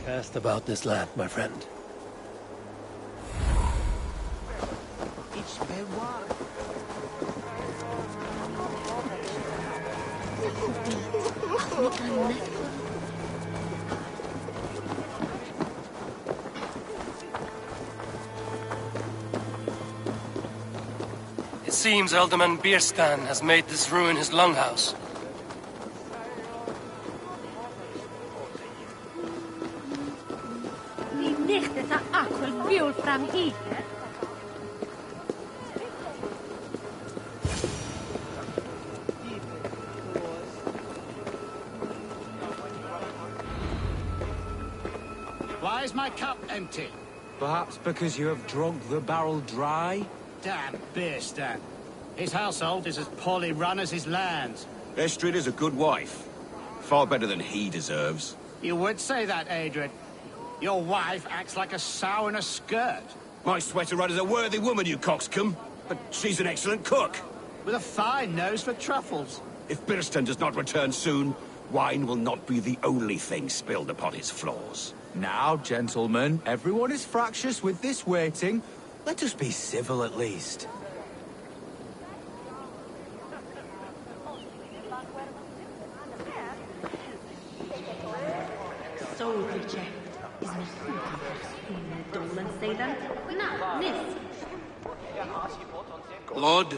Cast about this land, my friend. It seems Alderman Bierstan has made this ruin his longhouse. Why is my cup empty? Perhaps because you have drunk the barrel dry? Damn Bierstan. His household is as poorly run as his lands. Estrid is a good wife. Far better than he deserves. You would say that, Adrian. Your wife acts like a sow in a skirt. My sweater runner's a worthy woman, you coxcomb. But she's an excellent cook. With a fine nose for truffles. If Bierstan does not return soon, wine will not be the only thing spilled upon his floors. Now, gentlemen, everyone is fractious with this waiting. Let us be civil at least. Lord?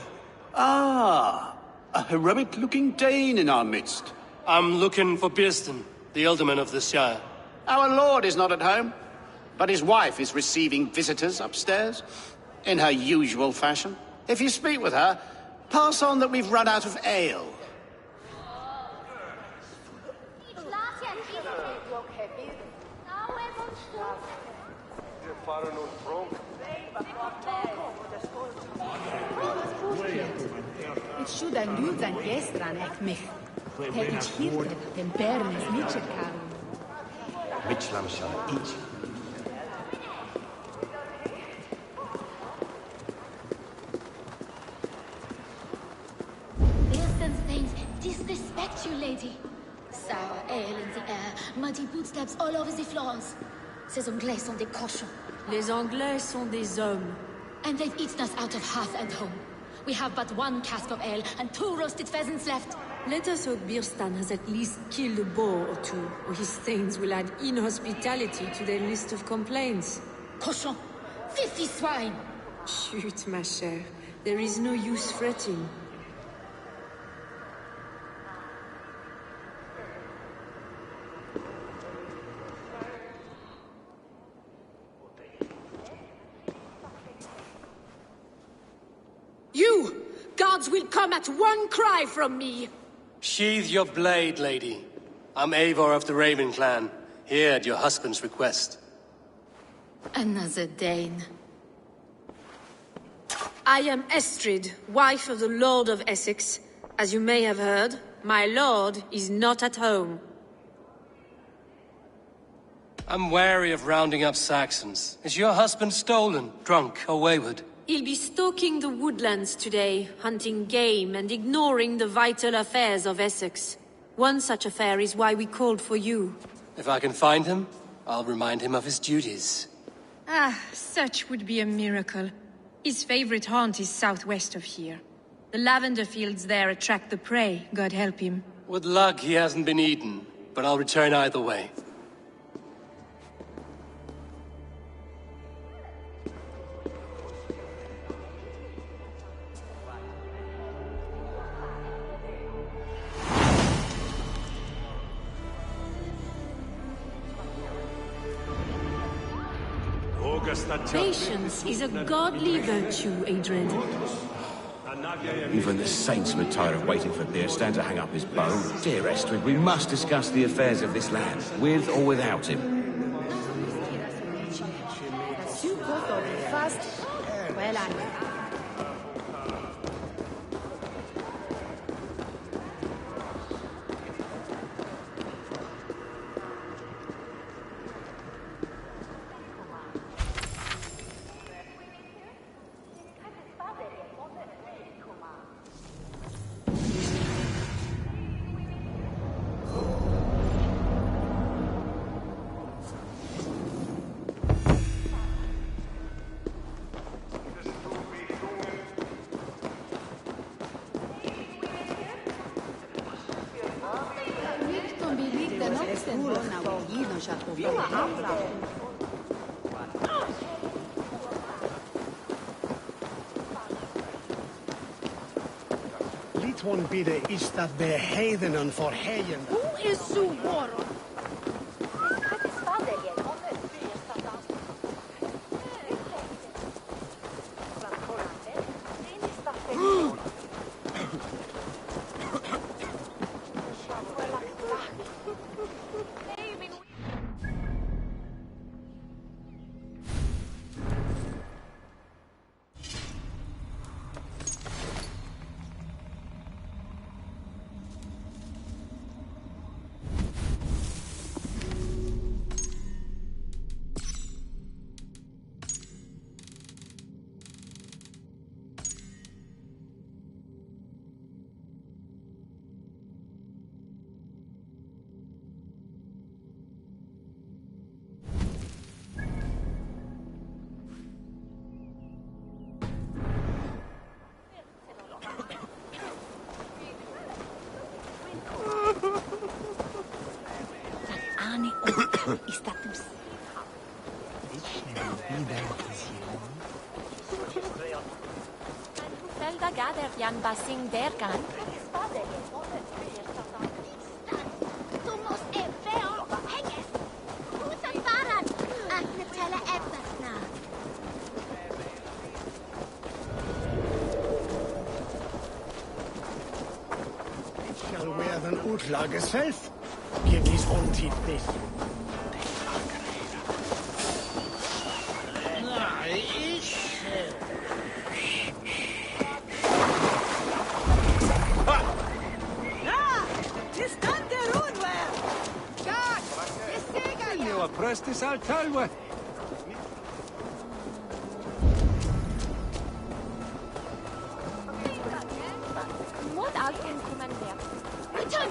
Ah, a heroic-looking Dane in our midst. I'm looking for Bierstan, the alderman of the Shire. Our lord is not at home, but his wife is receiving visitors upstairs, in her usual fashion. If you speak with her, pass on that we've run out of ale. Het should I lose and gestran ek mich. Te ich hier den Bernes nicht kann. Mitchlam shall eat. Bierstan's thanes disrespect you, lady. Sour ale in the air, muddy footsteps all over the floors. Ces Anglais sont des cochons. Les Anglais sont des hommes. And they've eaten us out of hearth and home. We have but one cask of ale and 2 roasted pheasants left. Let us hope Bierstan has at least killed a boar or 2, or his thanes will add inhospitality to their list of complaints. Cochon! 50 swine! Chut, ma chère. There is no use fretting. You! Guards will come at one cry from me! Sheathe your blade, lady. I'm Eivor of the Raven clan, here at your husband's request. Another Dane. I am Estrid, wife of the Lord of Essex. As you may have heard, my lord is not at home. I'm wary of rounding up Saxons. Is your husband stolen, drunk, or wayward? He'll be stalking the woodlands today, hunting game and ignoring the vital affairs of Essex. One such affair is why we called for you. If I can find him, I'll remind him of his duties. Ah, such would be a miracle. His favorite haunt is southwest of here. The lavender fields there attract the prey, God help him. With luck, he hasn't been eaten, but I'll return either way. Patience is a godly virtue, Adrian. Even the saints would tire of waiting for Bierstan to hang up his bow. Dear Estrid, we must discuss the affairs of this land, with or without him. Ton bidde is dat de heidenen voor heien. Who is Suworo? Zelda gader Jan Basing Dergan. Du musst henges. Guten Fahrrad. Ach, ne Teller etwas nach. Shall wear den utlaget self. Give his own teeth this. Nej, Prestis al talwe. Mod alten kommandør. Guten.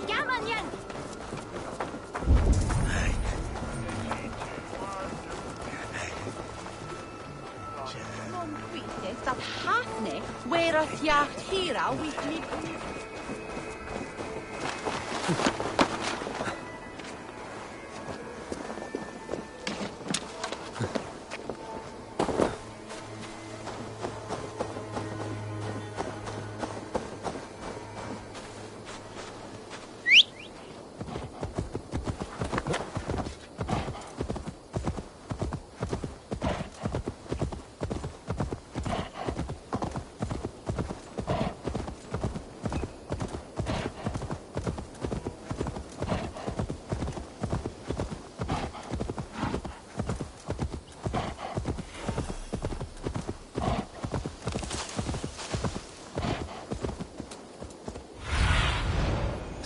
Ja, man, Jan. Non gwytes dat hafne werodd iacht hira wydni.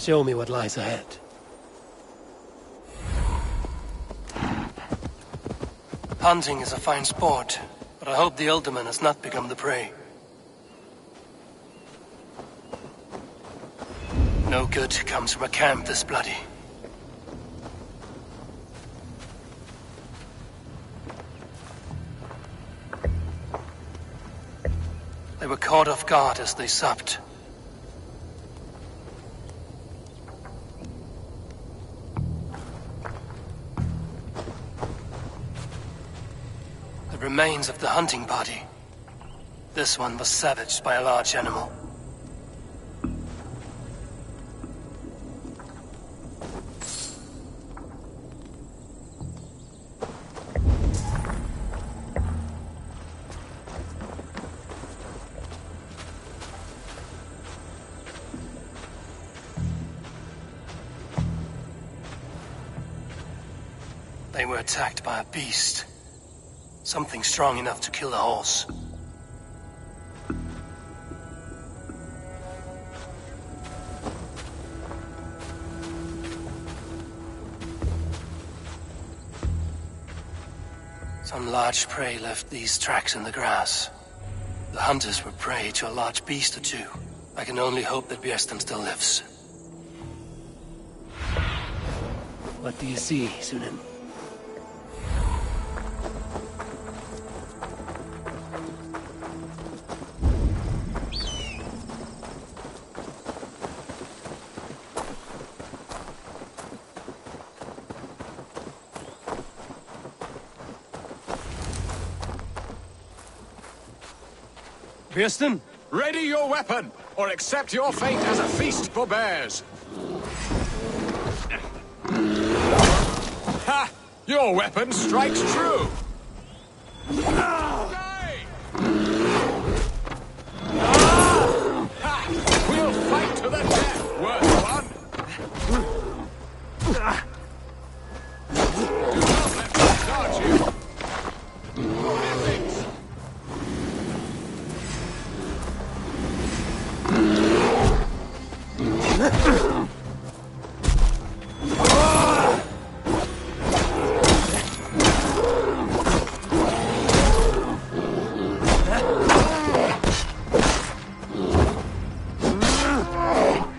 Show me what lies ahead. Hunting is a fine sport, but I hope the Elderman has not become the prey. No good comes from a camp this bloody. They were caught off guard as they supped. The remains of the hunting party. This one was savaged by a large animal. They were attacked by a beast. Something strong enough to kill a horse. Some large prey left these tracks in the grass. The hunters were prey to a large beast or two. I can only hope that Bjersten still lives. What do you see, Sunan? Bjersten? Ready your weapon! or accept your fate as a feast for bears. Ha! Your weapon strikes true. Ha! We'll fight to the death, worst one. Do not let me charge you. Ethics.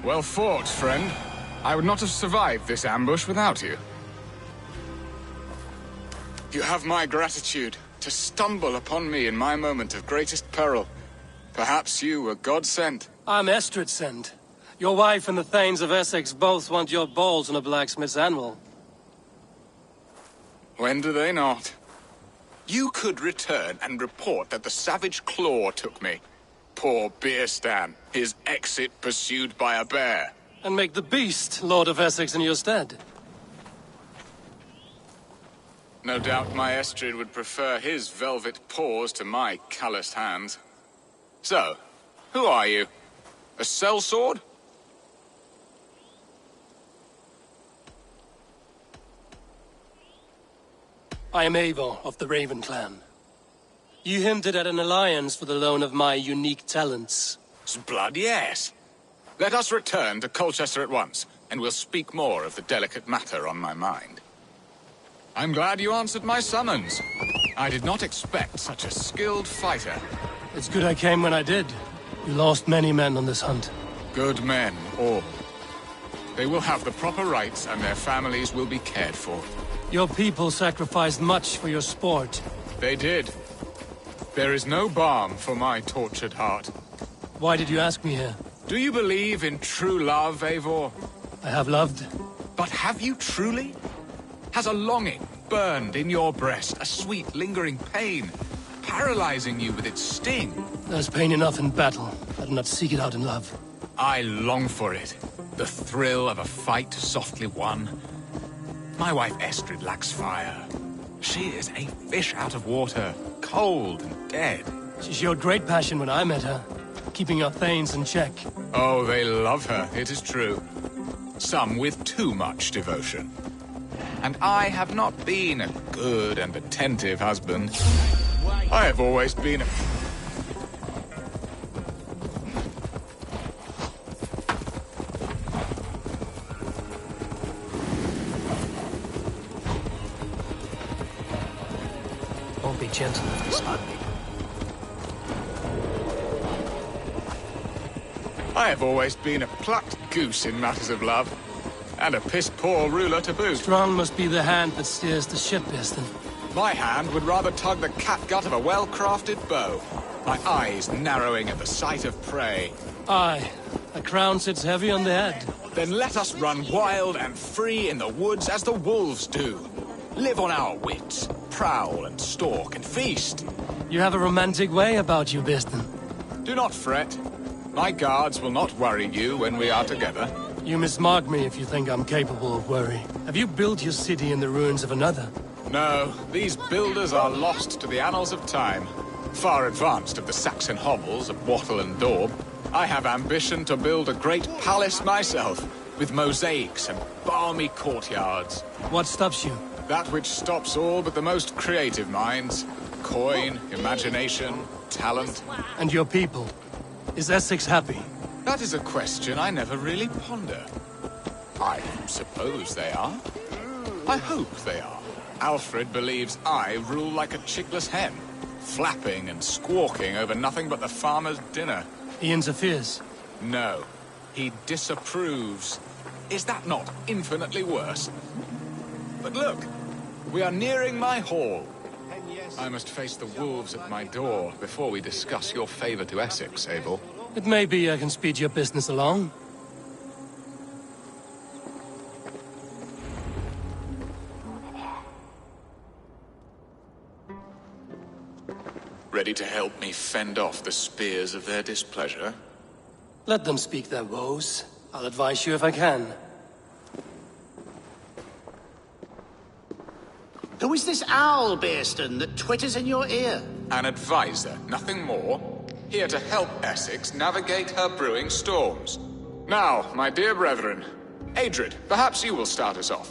Well fought, friend. I would not have survived this ambush without you. You have my gratitude to stumble upon me in my moment of greatest peril. Perhaps you were God-sent. I'm Estrid sent. Your wife and the Thanes of Essex both want your balls on a blacksmith's anvil. When do they not? You could return and report that the savage Claw took me. Poor Beerstan, his exit pursued by a bear. And make the beast Lord of Essex in your stead. No doubt my Estrid would prefer his velvet paws to my calloused hands. So, who are you? A sellsword? I am Eivor of the Raven clan. You hinted at an alliance for the loan of my unique talents. Blood, yes. Let us return to Colchester at once, and we'll speak more of the delicate matter on my mind. I'm glad you answered my summons. I did not expect such a skilled fighter. It's good I came when I did. You lost many men on this hunt. Good men, all. They will have the proper rights, and their families will be cared for. Your people sacrificed much for your sport. They did. There is no balm for my tortured heart. Why did you ask me here? Do you believe in true love, Eivor? I have loved. But have you truly? Has a longing burned in your breast, a sweet, lingering pain, paralyzing you with its sting? There's pain enough in battle. I do not seek it out in love. I long for it. The thrill of a fight softly won. My wife Estrid lacks fire. She is a fish out of water, cold and dead. She showed great passion when I met her, keeping our Thanes in check. Oh, they love her, it is true. Some with too much devotion. And I have not been a good and attentive husband. I have always been a... Won't be gentle with this one. I have always been a plucked goose in matters of love. And a piss-poor ruler to boot. Strong must be the hand that steers the ship, Eston. My hand would rather tug the catgut of a well-crafted bow. My eyes narrowing at the sight of prey. Aye, a crown sits heavy on the head. Then let us run wild and free in the woods as the wolves do. Live on our wits, prowl and stalk and feast. You have a romantic way about you, Biston. Do not fret. My guards will not worry you when we are together. You mismark me if you think I'm capable of worry. Have you built your city in the ruins of another? No, these builders are lost to the annals of time. Far advanced of the Saxon hovels of Wattle and Daub. I have ambition to build a great palace myself, with mosaics and balmy courtyards. What stops you? That which stops all but the most creative minds. Coin, imagination, talent. And your people? Is Essex happy? That is a question I never really ponder. I suppose they are. I hope they are. Alfred believes I rule like a chickless hen, flapping and squawking over nothing but the farmer's dinner. He interferes? No. He disapproves. Is that not infinitely worse? But look, we are nearing my hall. I must face the wolves at my door before we discuss your favor to Essex, Abel. It may be I can speed your business along. Ready to help me fend off the spears of their displeasure? Let them speak their woes. I'll advise you if I can. Who is this owl, Bearston, that twitters in your ear? An advisor, nothing more. Here to help Essex navigate her brewing storms. Now, my dear brethren, Adrid, perhaps you will start us off.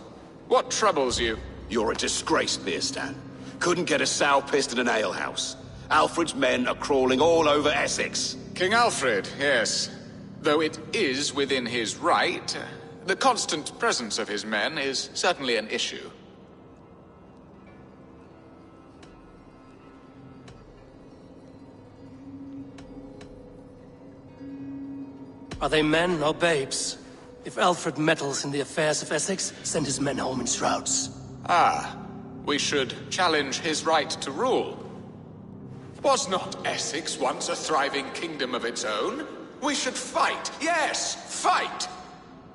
What troubles you? You're a disgrace, Beerstan. Couldn't get a sow pissed in an alehouse. Alfred's men are crawling all over Essex. King Alfred, yes. Though it is within his right, the constant presence of his men is certainly an issue. Are they men or babes? If Alfred meddles in the affairs of Essex, send his men home in shrouds. Ah, we should challenge his right to rule. Was not Essex once a thriving kingdom of its own? We should fight, yes, fight!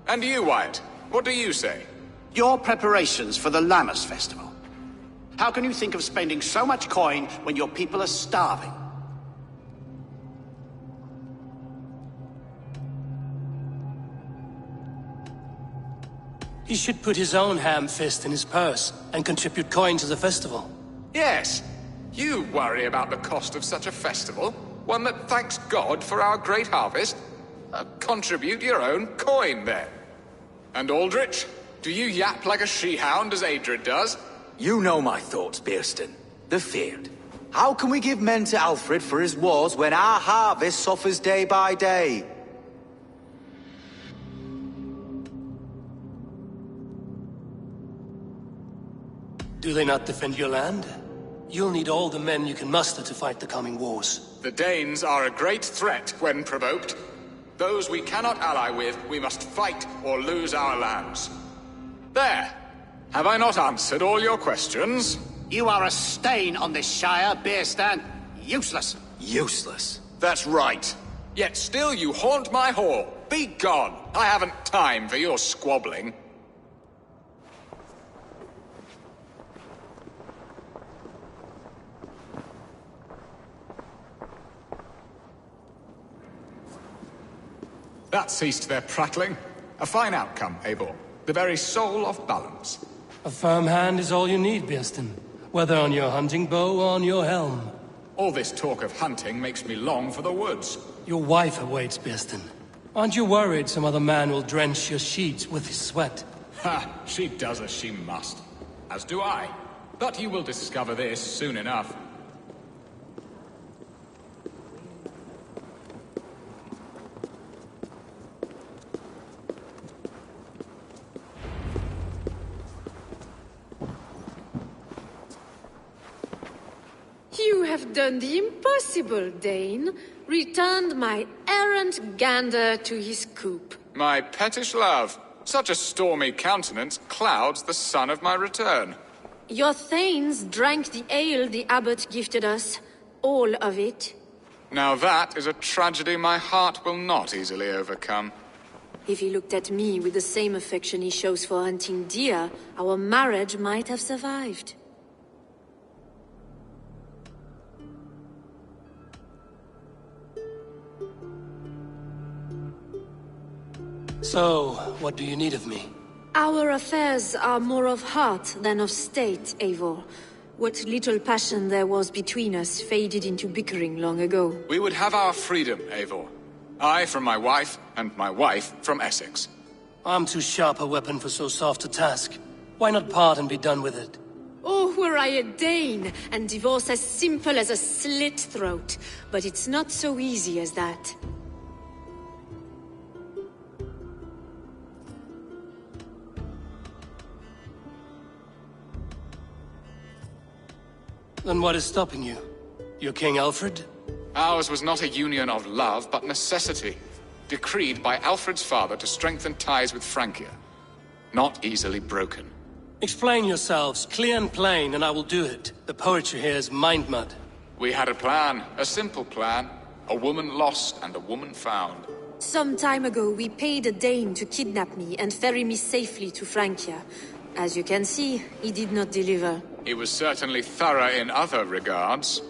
And you, Wyatt, what do you say? Your preparations for the Lammas festival. How can you think of spending so much coin when your people are starving? He should put his own ham fist in his purse and contribute coin to the festival. Yes, you worry about the cost of such a festival, one that thanks God for our great harvest. Contribute your own coin, then. And Aldrich, do you yap like a she-hound as Adrid does? You know my thoughts, Bearston. The feared. How can we give men to Alfred for his wars when our harvest suffers day by day? Do they not defend your land? You'll need all the men you can muster to fight the coming wars. The Danes are a great threat when provoked. Those we cannot ally with, we must fight or lose our lands. There! Have I not answered all your questions? You are a stain on this shire, Bearstan. Useless. Useless? That's right. Yet still you haunt my hall. Be gone! I haven't time for your squabbling. That ceased their prattling. A fine outcome, Eivor. The very soul of balance. A firm hand is all you need, Bearston. Whether on your hunting bow or on your helm. All this talk of hunting makes me long for the woods. Your wife awaits, Bearston. Aren't you worried some other man will drench your sheets with his sweat? Ha! She does as she must. As do I. But you will discover this soon enough. You have done the impossible, Dane. Returned my errant gander to his coop. My pettish love. Such a stormy countenance clouds the sun of my return. Your thanes drank the ale the abbot gifted us. All of it. Now that is a tragedy my heart will not easily overcome. If he looked at me with the same affection he shows for hunting deer, our marriage might have survived. So, what do you need of me? Our affairs are more of heart than of state, Eivor. What little passion there was between us faded into bickering long ago. We would have our freedom, Eivor. I from my wife, and my wife from Essex. I'm too sharp a weapon for so soft a task. Why not part and be done with it? Oh, were I a Dane, and divorce as simple as a slit throat. But it's not so easy as that. Then what is stopping you? Your King Alfred? Ours was not a union of love, but necessity. Decreed by Alfred's father to strengthen ties with Francia. Not easily broken. Explain yourselves, clear and plain, and I will do it. The poetry here is mind mud. We had a plan, a simple plan. A woman lost and a woman found. Some time ago, we paid a Dane to kidnap me and ferry me safely to Francia. As you can see, he did not deliver. He was certainly thorough in other regards.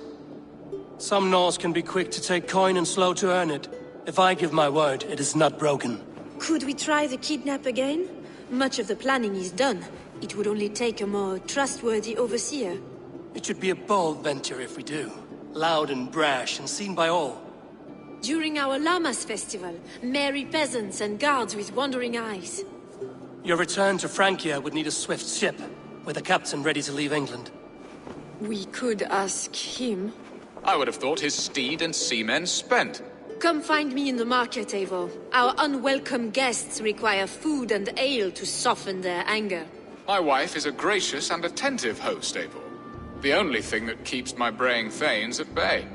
Some Norse can be quick to take coin and slow to earn it. If I give my word, it is not broken. Could we try the kidnap again? Much of the planning is done. It would only take a more trustworthy overseer. It should be a bold venture if we do. Loud and brash and seen by all. During our Llamas festival, merry peasants and guards with wandering eyes. Your return to Francia would need a swift ship, with a captain ready to leave England. We could ask him. I would have thought his steed and seamen spent. Come find me in the market, Eivor. Our unwelcome guests require food and ale to soften their anger. My wife is a gracious and attentive host, Eivor. The only thing that keeps my braying thanes at bay.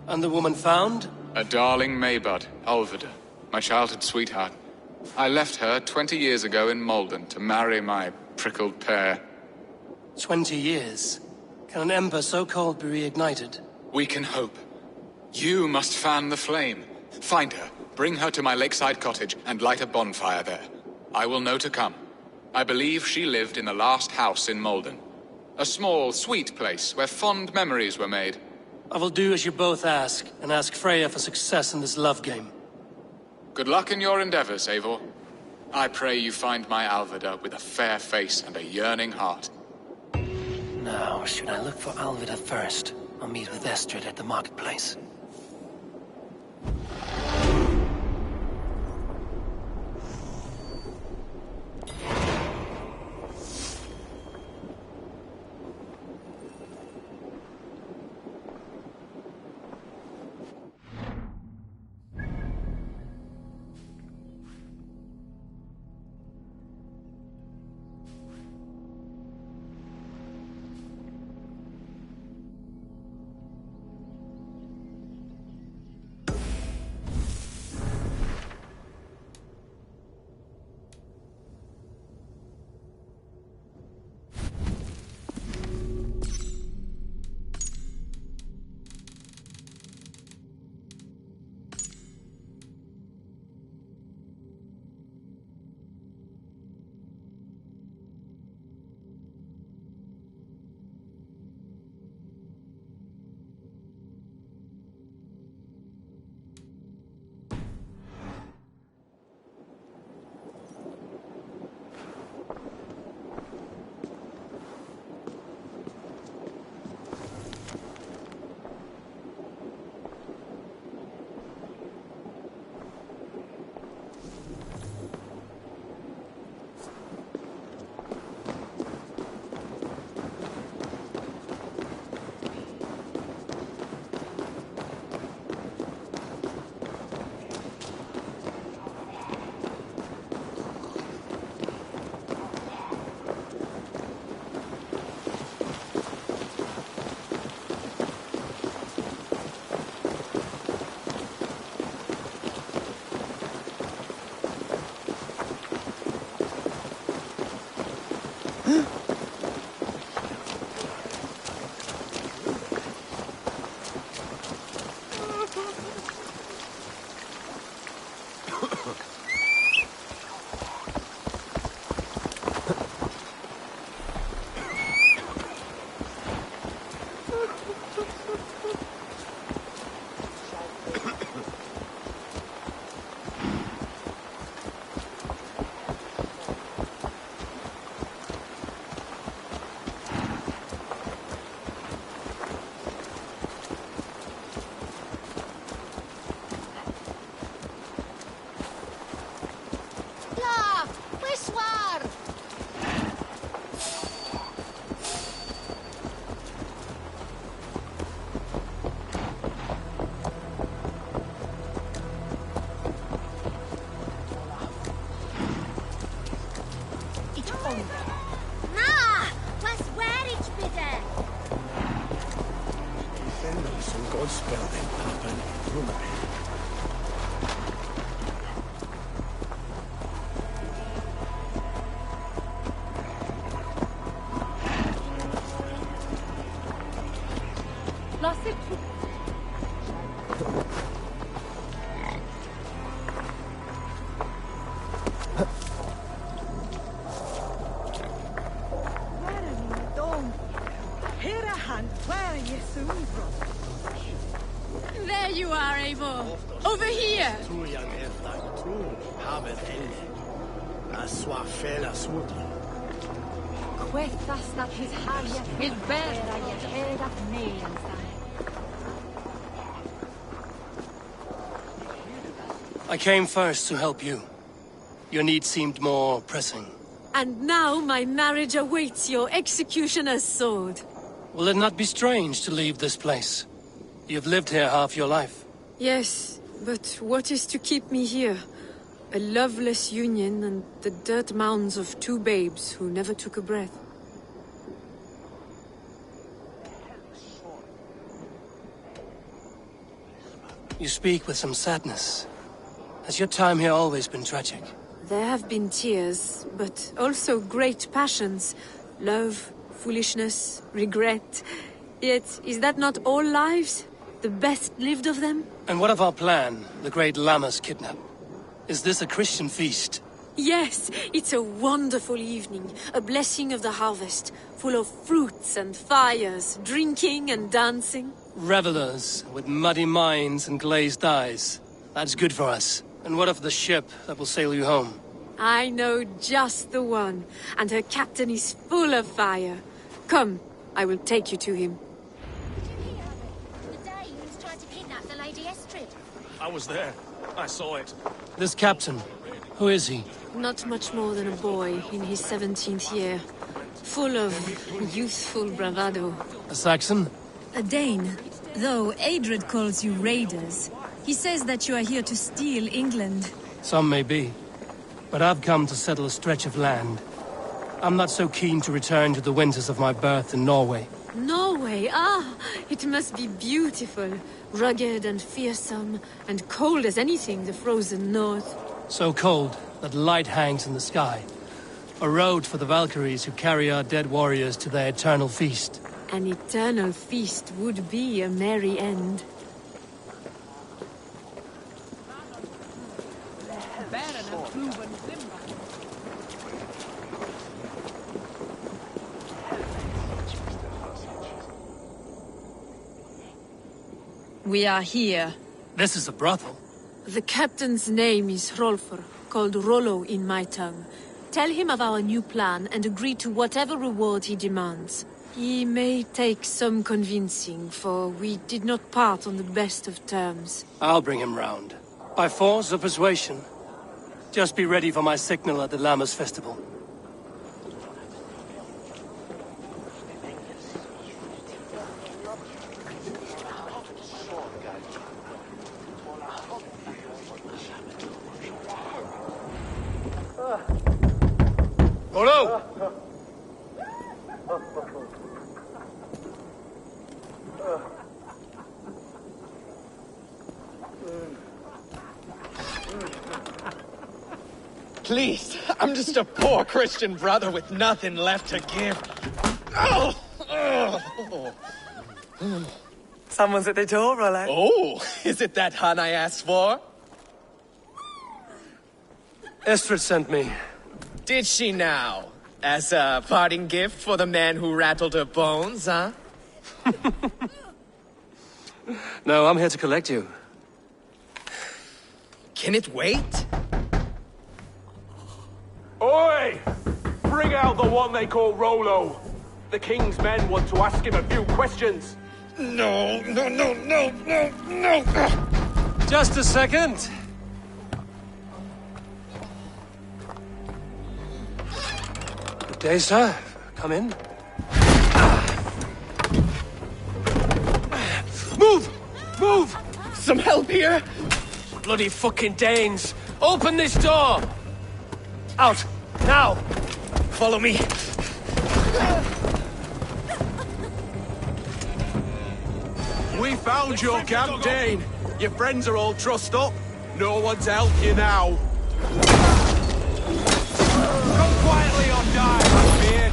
And the woman found? A darling Maybud, Alvida, my childhood sweetheart. I left her 20 years ago in Malden to marry my prickled pear. 20 years? Can an ember so cold be reignited? We can hope. You must fan the flame. Find her, bring her to my lakeside cottage, and light a bonfire there. I will know to come. I believe she lived in the last house in Malden. A small, sweet place where fond memories were made. I will do as you both ask, and ask Freya for success in this love game. Good luck in your endeavors, Eivor. I pray you find my Alvida with a fair face and a yearning heart. Now, should I look for Alvida first, or meet with Estrid at the marketplace? you are, Eivor! Over here! I came first to help you. Your need seemed more pressing. And now my marriage awaits your executioner's sword. Will it not be strange to leave this place? You've lived here half your life. Yes, but what is to keep me here? A loveless union and the dirt mounds of two babes who never took a breath. You speak with some sadness. Has your time here always been tragic? There have been tears, but also great passions. Love, foolishness, regret. Yet, is that not all lives? The best lived of them? And what of our plan, the great Lammas kidnap? Is this a Christian feast? Yes, it's a wonderful evening. A blessing of the harvest, full of fruits and fires, drinking and dancing. Revelers with muddy minds and glazed eyes. That's good for us. And what of the ship that will sail you home? I know just the one, and her captain is full of fire. Come, I will take you to him. The Danes tried to kidnap the Lady Estrid. I was there. I saw it. This captain, who is he? Not much more than a boy in his 17th year. Full of youthful bravado. A Saxon? A Dane. Though Adred calls you raiders. He says that you are here to steal England. Some may be. But I've come to settle a stretch of land. I'm not so keen to return to the winters of my birth in Norway. Norway? Ah, it must be beautiful. Rugged and fearsome, and cold as anything the frozen north. So cold that light hangs in the sky. A road for the Valkyries who carry our dead warriors to their eternal feast. An eternal feast would be a merry end. We are here. This is a brothel. The captain's name is Hrolfr, called Rollo in my tongue. Tell him of our new plan and agree to whatever reward he demands. He may take some convincing, for we did not part on the best of terms. I'll bring him round. By force or persuasion. Just be ready for my signal at the Lammas festival. Rollo! Please, I'm just a poor Christian brother with nothing left to give. Someone's at the door, Rollo. Oh, is it that hun I asked for? Estrid sent me. Did she now? As a parting gift for the man who rattled her bones, huh? No, I'm here to collect you. Can it wait? Oi! Bring out the one they call Rollo. The king's men want to ask him a few questions. No. Just a second. Good day, sir. Come in. Move! Move! Some help here? Bloody fucking Danes! Open this door! Out! Now! Follow me. We found your camp, Dane. Your friends are all trussed up. No one's helped you now. Come quietly or die, Blackbeard.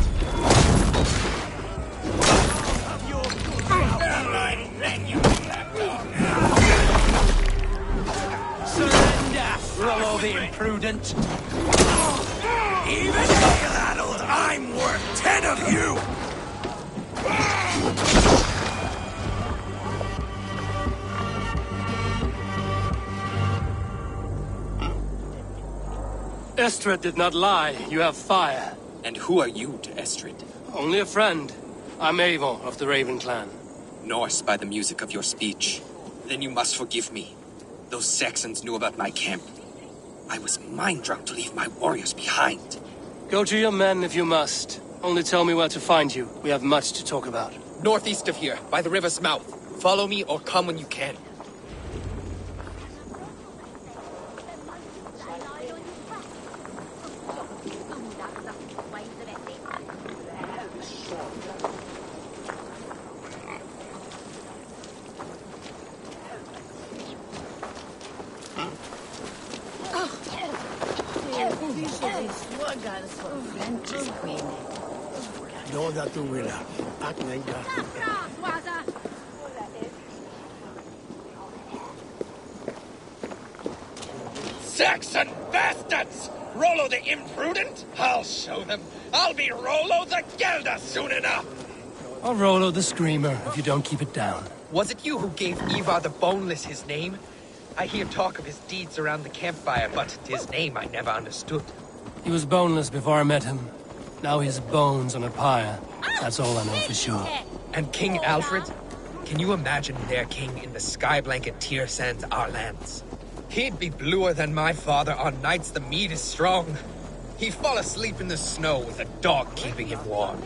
Surrender, Rollo the imprudent. Even nail-addled, I'm worth 10 of you! Estrid did not lie. You have fire. And who are you to Estrid? Only a friend. I'm Eivor of the Raven clan. Norse by the music of your speech. Then you must forgive me. Those Saxons knew about my camp. I was mind-drunk to leave my warriors behind. Go to your men if you must. Only tell me where to find you. We have much to talk about. Northeast of here, by the river's mouth. Follow me or come when you can. Saxon bastards! Rollo the imprudent? I'll show them. I'll be Rollo the Gelder soon enough! Or Rollo the Screamer, if you don't keep it down. Was it you who gave Ivar the Boneless his name? I hear talk of his deeds around the campfire, but his name I never understood. He was boneless before I met him. Now he's bones on a pyre. That's all I know for sure. And King Alfred? Can you imagine their king in the sky blanket tier sands our lands? He'd be bluer than my father on nights the mead is strong. He'd fall asleep in the snow with a dog keeping him warm.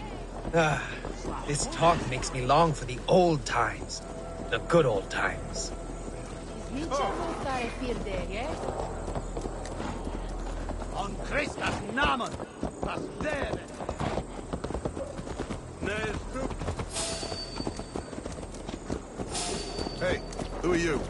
This talk makes me long for the old times. The good old times. On Christus Namen! Was wäre? Hey, who are you?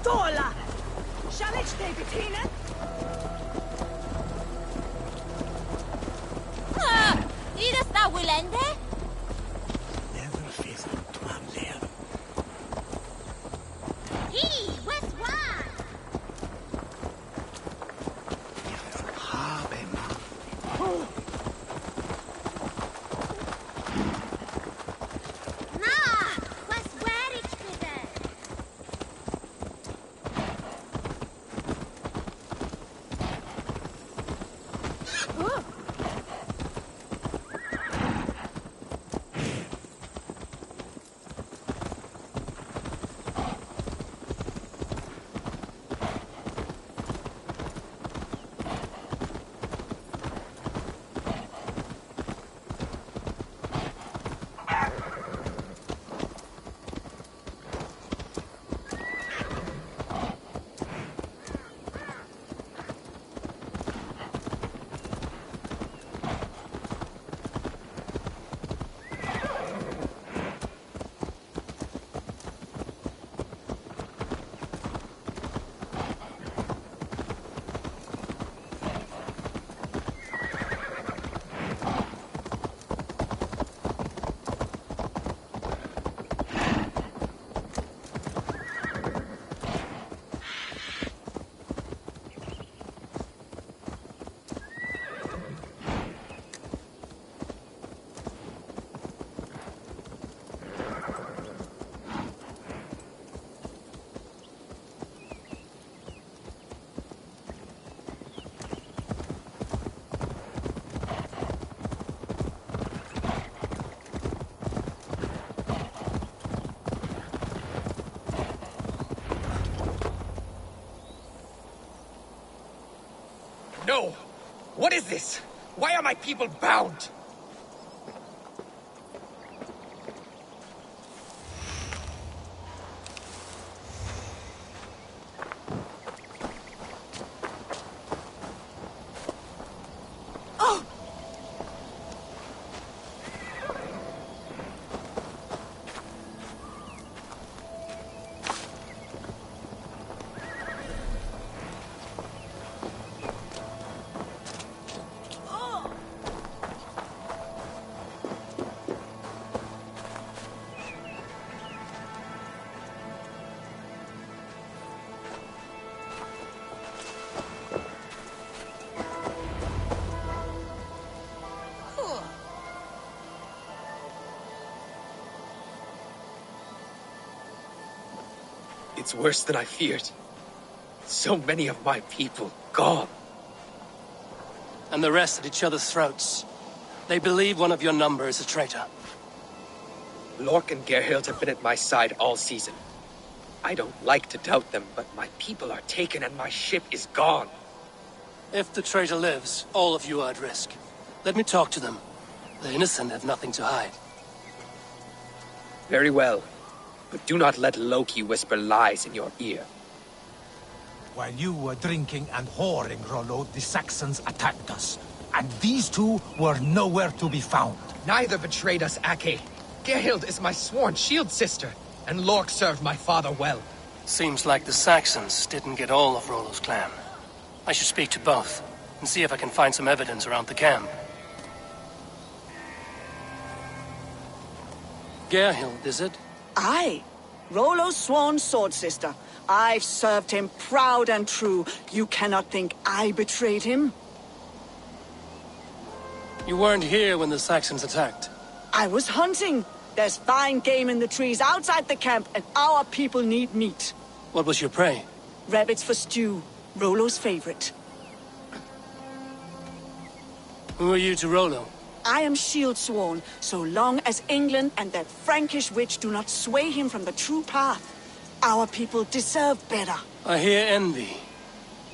Tola! Shall ich stay between? Idas da Willende? Never face to am there. He, where's one? No! What is this? Why are my people bound? It's worse than I feared. So many of my people gone. And the rest at each other's throats. They believe one of your number is a traitor. Lork and Gerhild have been at my side all season. I don't like to doubt them, but my people are taken and my ship is gone. If the traitor lives, all of you are at risk. Let me talk to them. The innocent have nothing to hide. Very well. But do not let Loki whisper lies in your ear. While you were drinking and whoring, Rollo, the Saxons attacked us. And these two were nowhere to be found. Neither betrayed us, Ake. Gerhild is my sworn shield sister, and Lork served my father well. Seems like the Saxons didn't get all of Rollo's clan. I should speak to both, and see if I can find some evidence around the camp. Gerhild, is it? Aye. Rollo's sworn sword sister. I've served him proud and true. You cannot think I betrayed him? You weren't here when the Saxons attacked. I was hunting. There's fine game in the trees outside the camp, and our people need meat. What was your prey? Rabbits for stew. Rollo's favorite. Who are you to Rollo? I am shield sworn, so long as England and that Frankish witch do not sway him from the true path. Our people deserve better. I hear envy.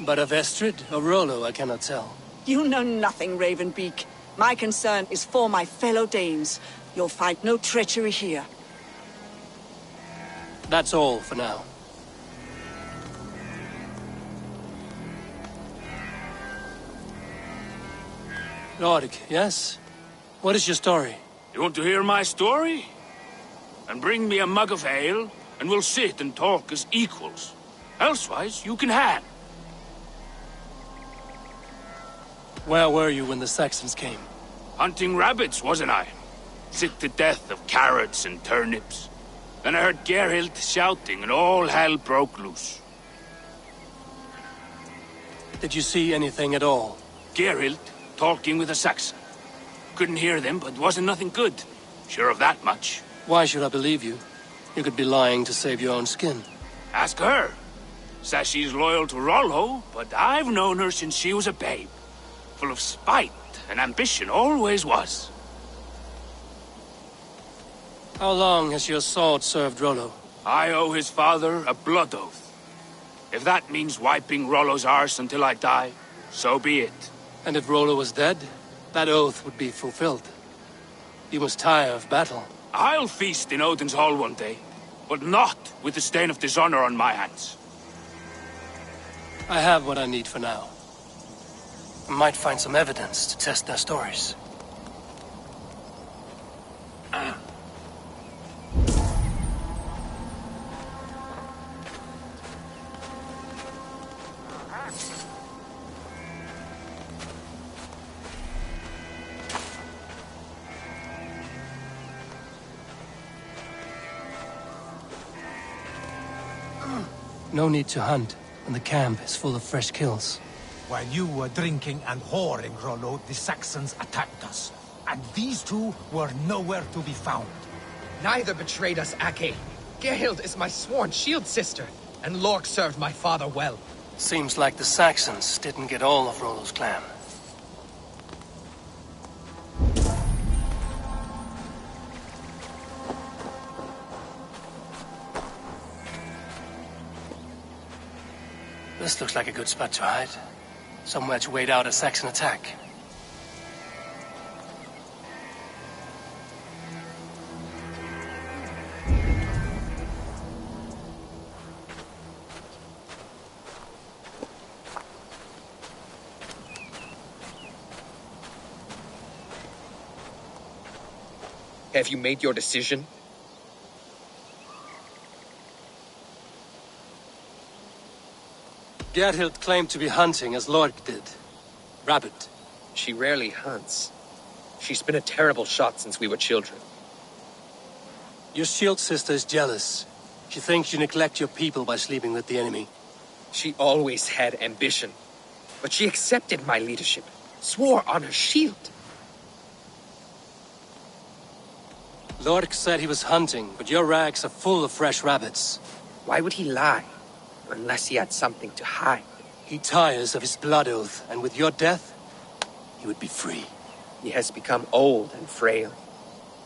But of Estrid or Rollo, I cannot tell. You know nothing, Ravenbeak. My concern is for my fellow Danes. You'll find no treachery here. That's all for now. Lork, yes? What is your story? You want to hear my story? And bring me a mug of ale, and we'll sit and talk as equals. Elsewise, you can hang. Where were you when the Saxons came? Hunting rabbits, wasn't I? Sick to death of carrots and turnips. Then I heard Gerhild shouting, and all hell broke loose. Did you see anything at all? Gerhild talking with a Saxon. Couldn't hear them, but wasn't nothing good. Sure of that much. Why should I believe you? You could be lying to save your own skin. Ask her. Says she's loyal to Rollo, but I've known her since she was a babe. Full of spite and ambition, always was. How long has your sword served Rollo? I owe his father a blood oath. If that means wiping Rollo's arse until I die, so be it. And if Rollo was dead, that oath would be fulfilled. You must tire of battle. I'll feast in Odin's hall one day, but not with the stain of dishonor on my hands. I have what I need for now. I might find some evidence to test their stories. No need to hunt, and the camp is full of fresh kills. While you were drinking and whoring, Rollo, the Saxons attacked us. And these two were nowhere to be found. Neither betrayed us, Ake. Gerhild is my sworn shield sister, and Lork served my father well. Seems like the Saxons didn't get all of Rollo's clan. This looks like a good spot to hide. Somewhere to wait out a Saxon attack. Have you made your decision? Gerhild claimed to be hunting as Lork did. Rabbit. She rarely hunts. She's been a terrible shot since we were children. Your shield sister is jealous. She thinks you neglect your people by sleeping with the enemy. She always had ambition. But she accepted my leadership. Swore on her shield. Lork said he was hunting, but your rags are full of fresh rabbits. Why would he lie? Unless he had something to hide. He tires of his blood oath, and with your death, he would be free. He has become old and frail,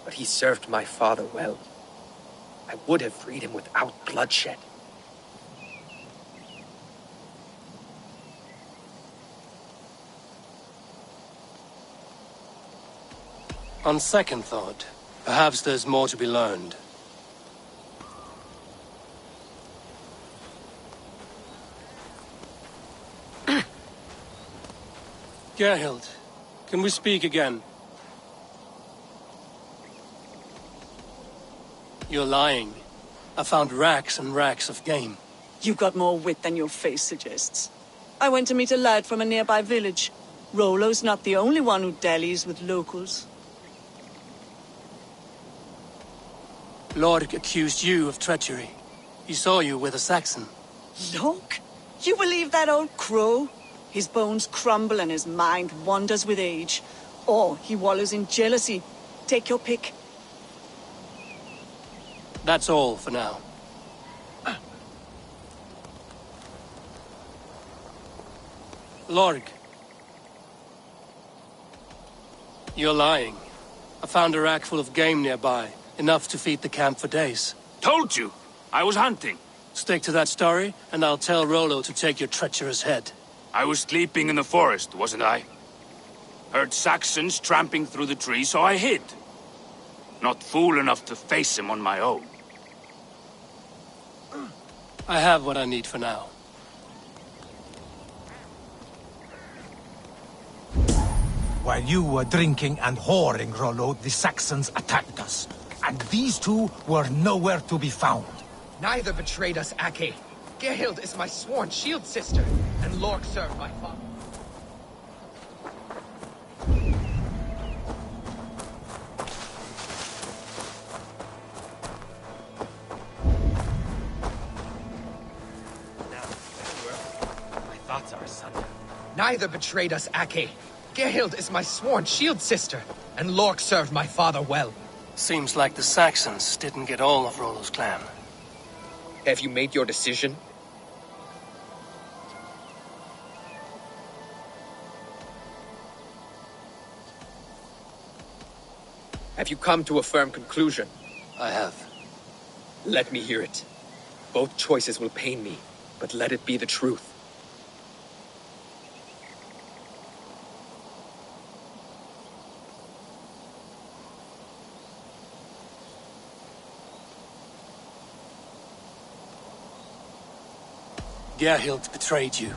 but he served my father well. I would have freed him without bloodshed. On second thought, perhaps there's more to be learned. Gerhild, can we speak again? You're lying. I found racks and racks of game. You've got more wit than your face suggests. I went to meet a lad from a nearby village. Rollo's not the only one who dallies with locals. Lord accused you of treachery. He saw you with a Saxon. Look, you believe that old crow? His bones crumble and his mind wanders with age. Or he wallows in jealousy. Take your pick. That's all for now. Lorg. You're lying. I found a rack full of game nearby. Enough to feed the camp for days. Told you! I was hunting. Stick to that story, and I'll tell Rollo to take your treacherous head. I was sleeping in the forest, wasn't I? Heard Saxons tramping through the trees, so I hid. Not fool enough to face him on my own. I have what I need for now. While you were drinking and whoring, Rollo, the Saxons attacked us. And these two were nowhere to be found. Neither betrayed us, Ake. Gerhild is my sworn shield sister, and Lork served my father. My thoughts are asunder. Neither betrayed us, Ake. Gerhild is my sworn shield sister, and Lork served my father well. Seems like the Saxons didn't get all of Rollo's clan. Have you made your decision? Have you come to a firm conclusion? I have. Let me hear it. Both choices will pain me, but let it be the truth. Gerhild betrayed you.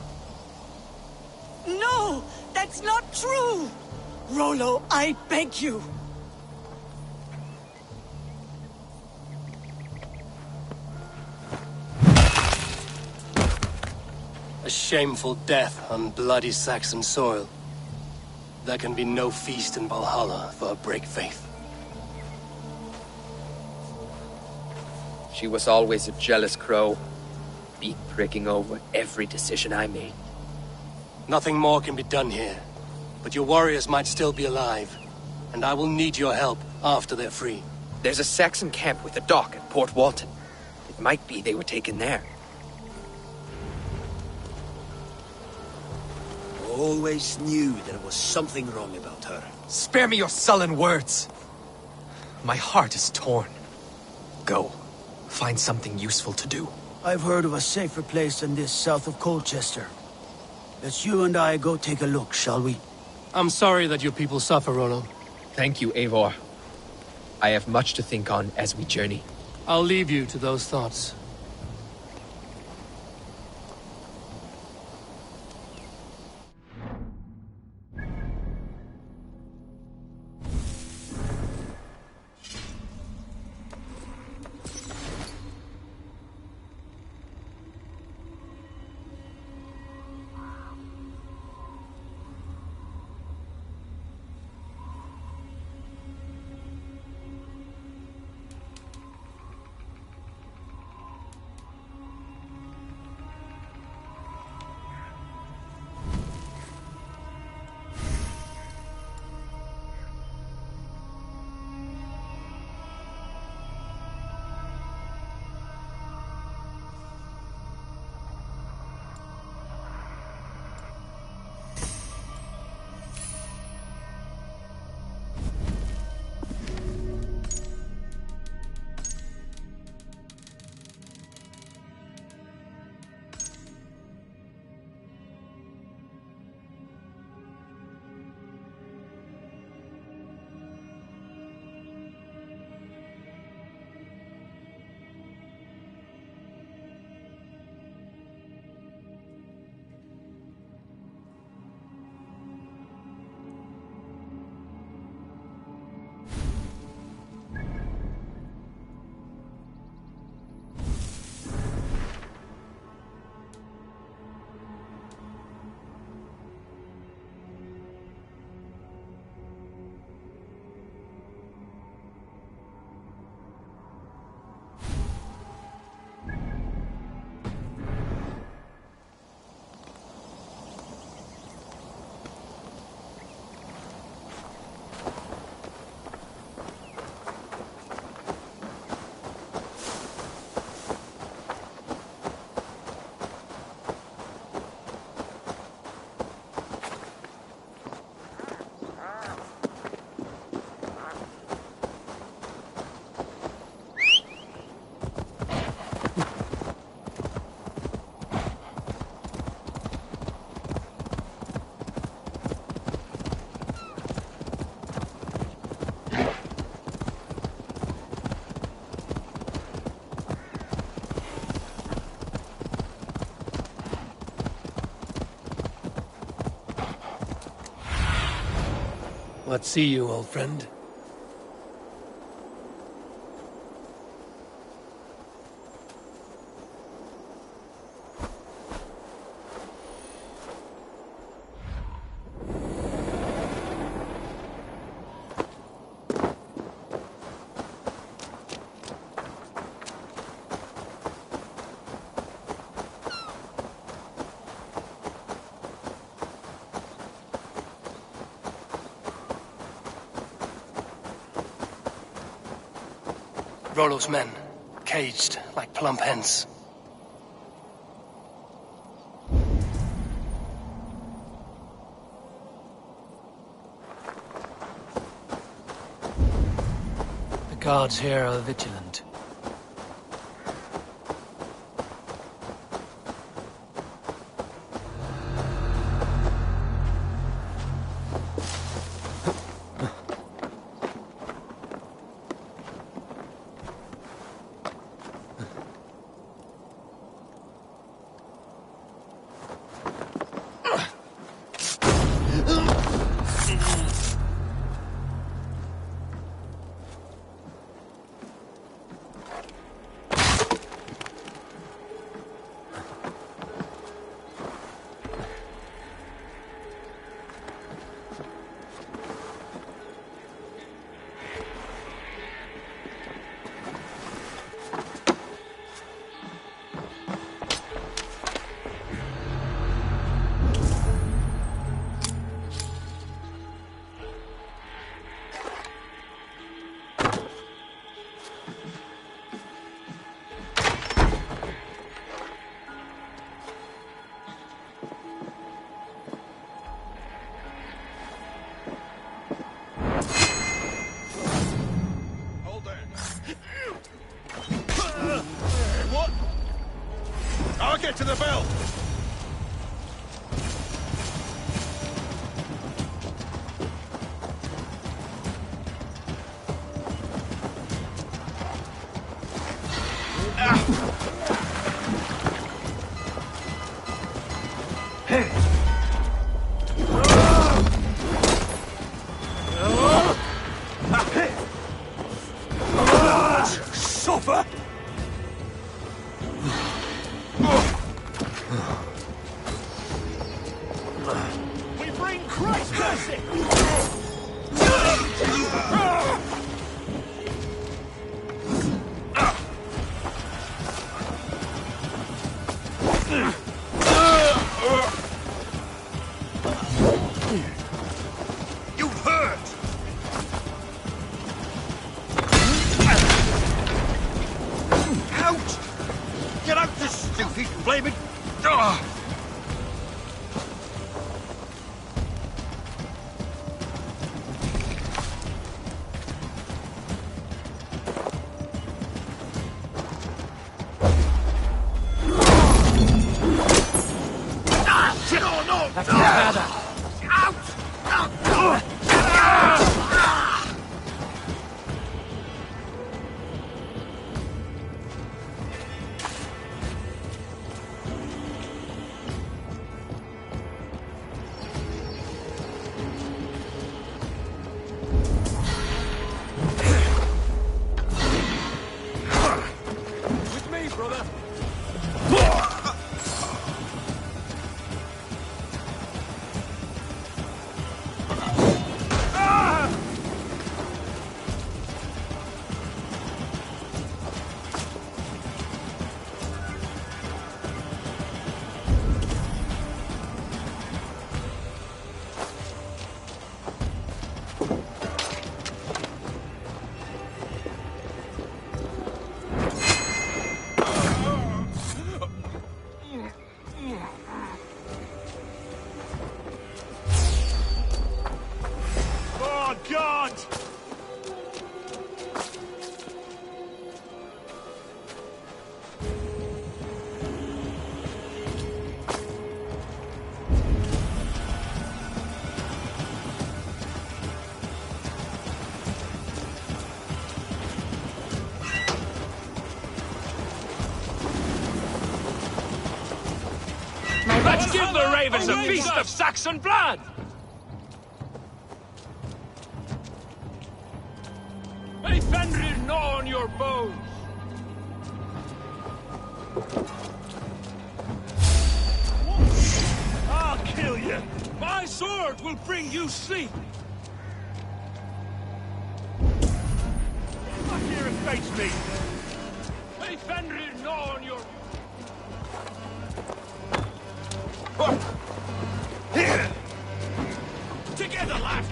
No! That's not true! Rollo, I beg you! A shameful death on bloody Saxon soil. There can be no feast in Valhalla for a break faith. She was always a jealous crow. Beak pricking over every decision I made. Nothing more can be done here, but your warriors might still be alive, and I will need your help after they're free. There's a Saxon camp with a dock at Port Walton. It might be they were taken there. Always knew there was something wrong about her. Spare me your sullen words. My heart is torn. Go. Find something useful to do. I've heard of a safer place than this south of Colchester. Let's you and I go take a look, shall we? I'm sorry that your people suffer, Rollo. Thank you, Eivor. I have much to think on as we journey. I'll leave you to those thoughts. What see you, old friend? Rollo's men, caged like plump hens. The guards here are vigilant. Get to the bell! Suffer! We bring Christ's mercy! You hurt! Out! Get out, you stupid flaming... That's better. With me, brother. Oh, God! Let's give the ravens a feast of Saxon blood! Fenrir gnaw on your bones! I'll kill you! My sword will bring you sleep! Back here and face me! May Fenrir gnaw on your... Here! Together, lad!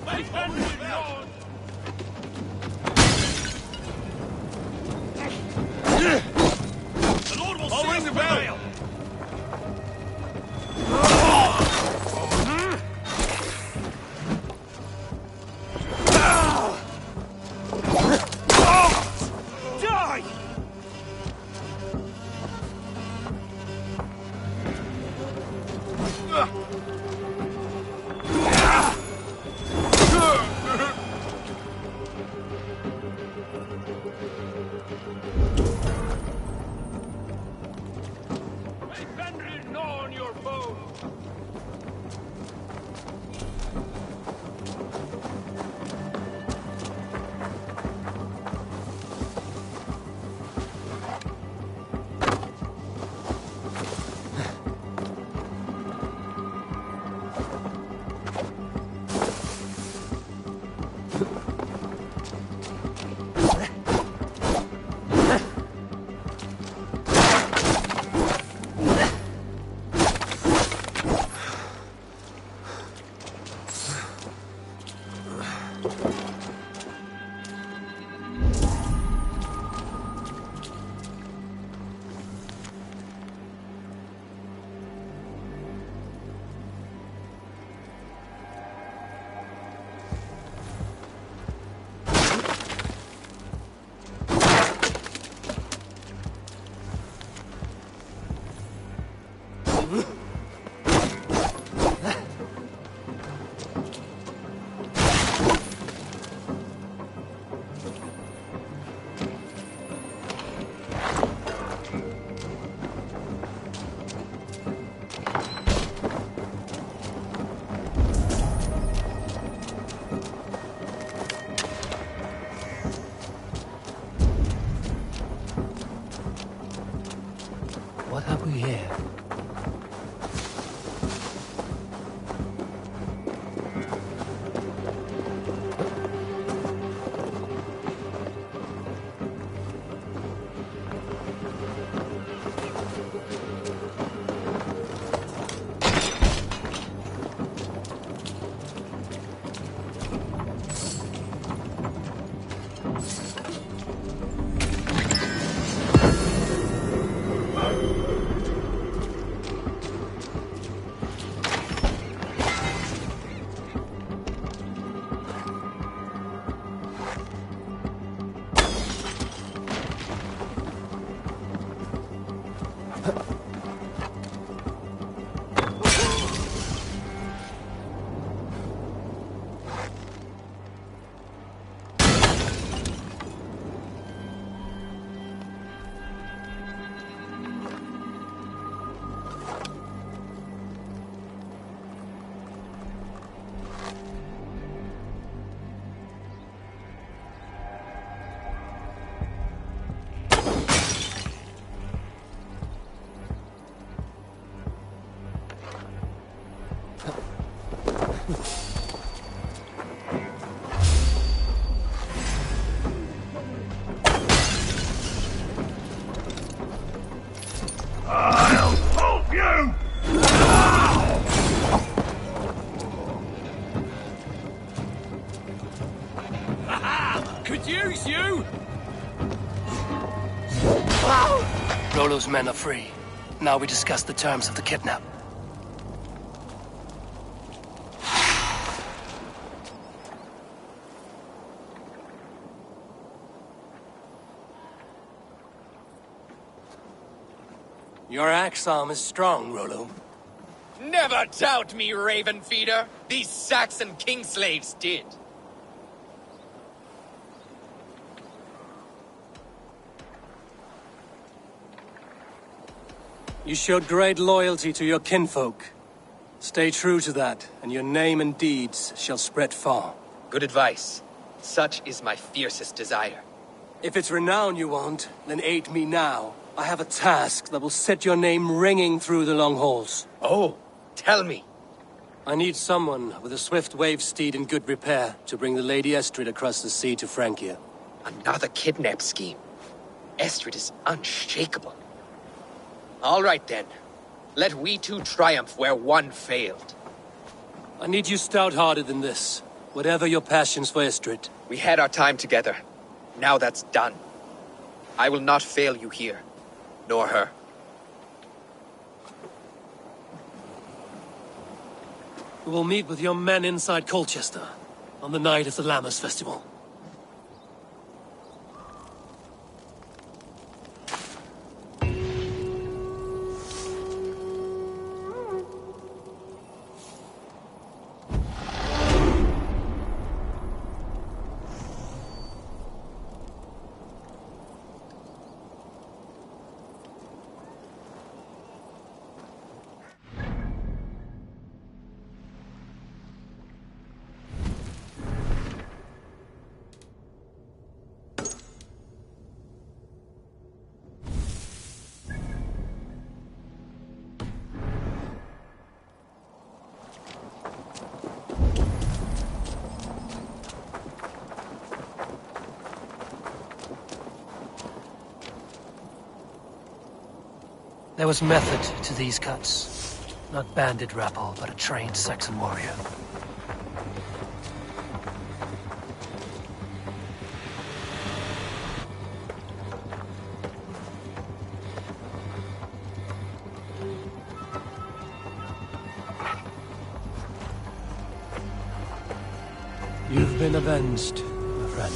May Fenrir gnaw on... The Lord will see us prevail! Die! May Fenrir gnaw on your bones! What have we here? I'll help you! Aha! Could use you! Rollo's men are free. Now we discuss the terms of the kidnap. Your axe arm is strong, Rollo. Never doubt me, raven feeder. These Saxon king slaves did. You showed great loyalty to your kinfolk. Stay true to that, and your name and deeds shall spread far. Good advice. Such is my fiercest desire. If it's renown you want, then aid me now. I have a task that will set your name ringing through the long halls. Oh, tell me. I need someone with a swift wave steed in good repair to bring the Lady Estrid across the sea to Francia. Another kidnap scheme. Estrid is unshakable. All right then. Let we two triumph where one failed. I need you stout-hearted in this, whatever your passions for Estrid. We had our time together. Now that's done. I will not fail you here, nor her. We will meet with your men inside Colchester on the night of the Lammas Festival. There was method to these cuts. Not bandit rabble, but a trained Saxon warrior. You've been avenged, my friend.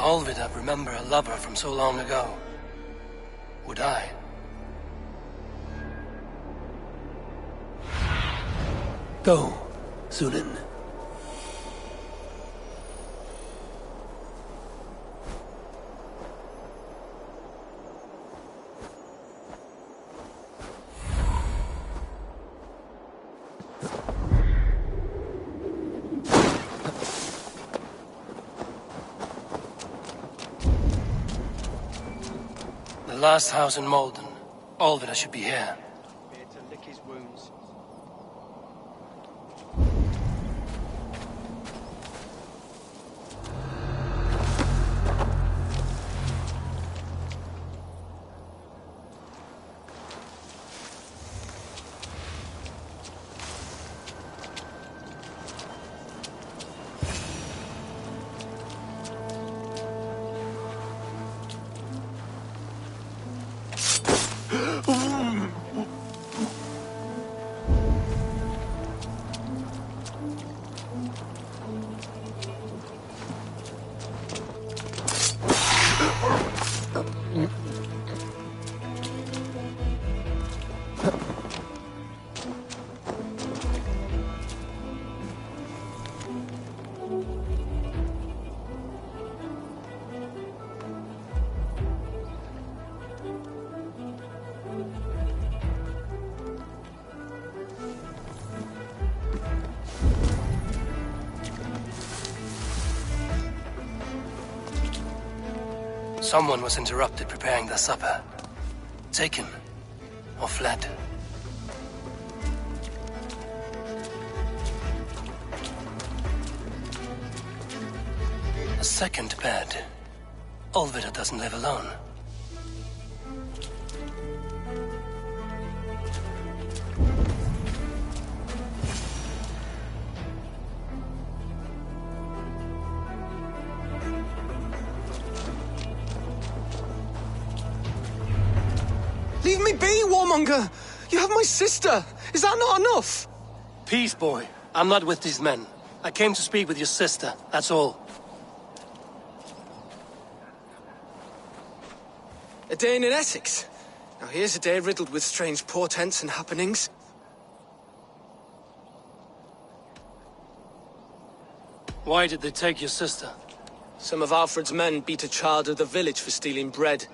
Olvida remember a lover from so long ago? Would I? Go, Sunan. The last house in Malden. Olvida should be here. To lick his wounds. Someone was interrupted preparing the supper. Taken or fled. A second bed. Olvida doesn't live alone. Leave me be, warmonger! You have my sister! Is that not enough? Peace, boy. I'm not with these men. I came to speak with your sister, that's all. A day in Essex. Now here's a day riddled with strange portents and happenings. Why did they take your sister? Some of Alfred's men beat a child of the village for stealing bread.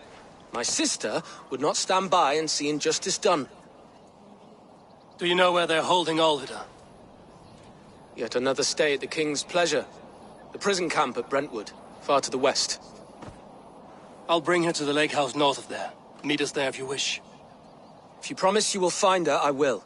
My sister would not stand by and see injustice done. Do you know where they're holding Olvida? Yet another stay at the King's pleasure. The prison camp at Brentwood, far to the west. I'll bring her to the lake house north of there. Meet us there if you wish. If you promise you will find her, I will.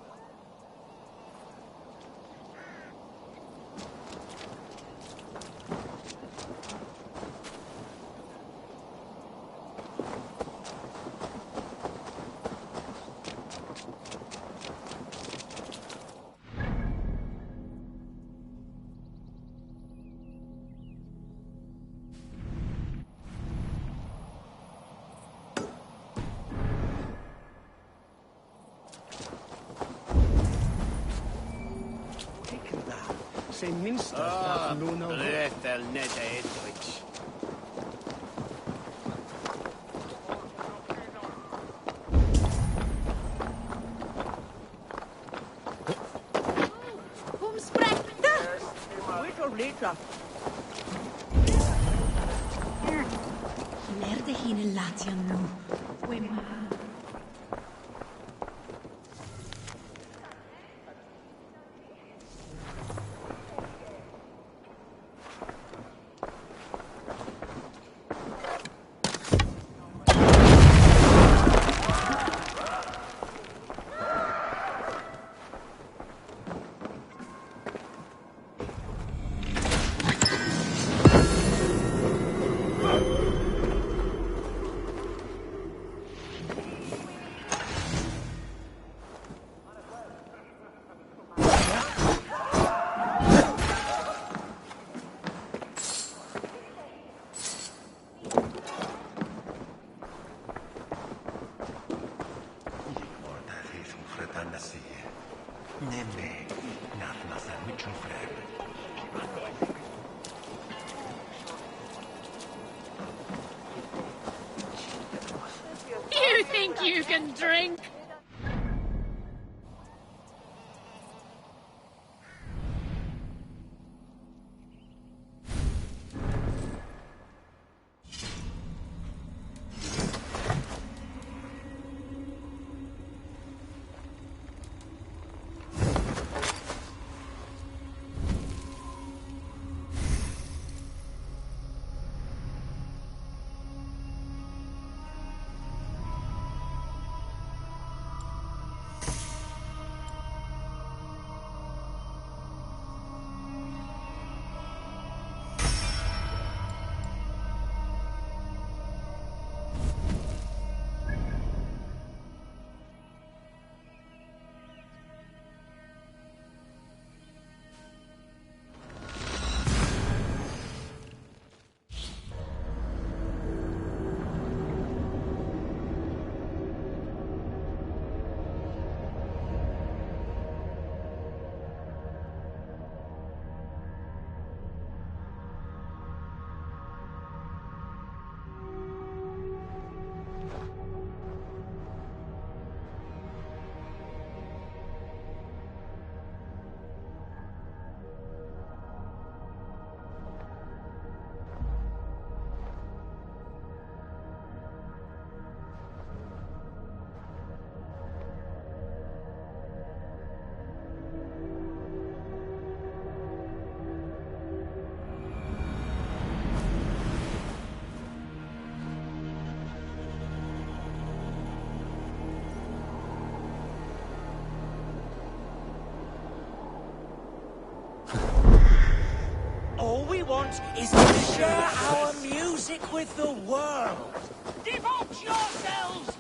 Zijn minstens dat Luna... Rethel net Edwidge. Kom spräckte! Wait or later. Lärde hine Latian nu. you can drink. All we want is to share our music with the world. Devote yourselves!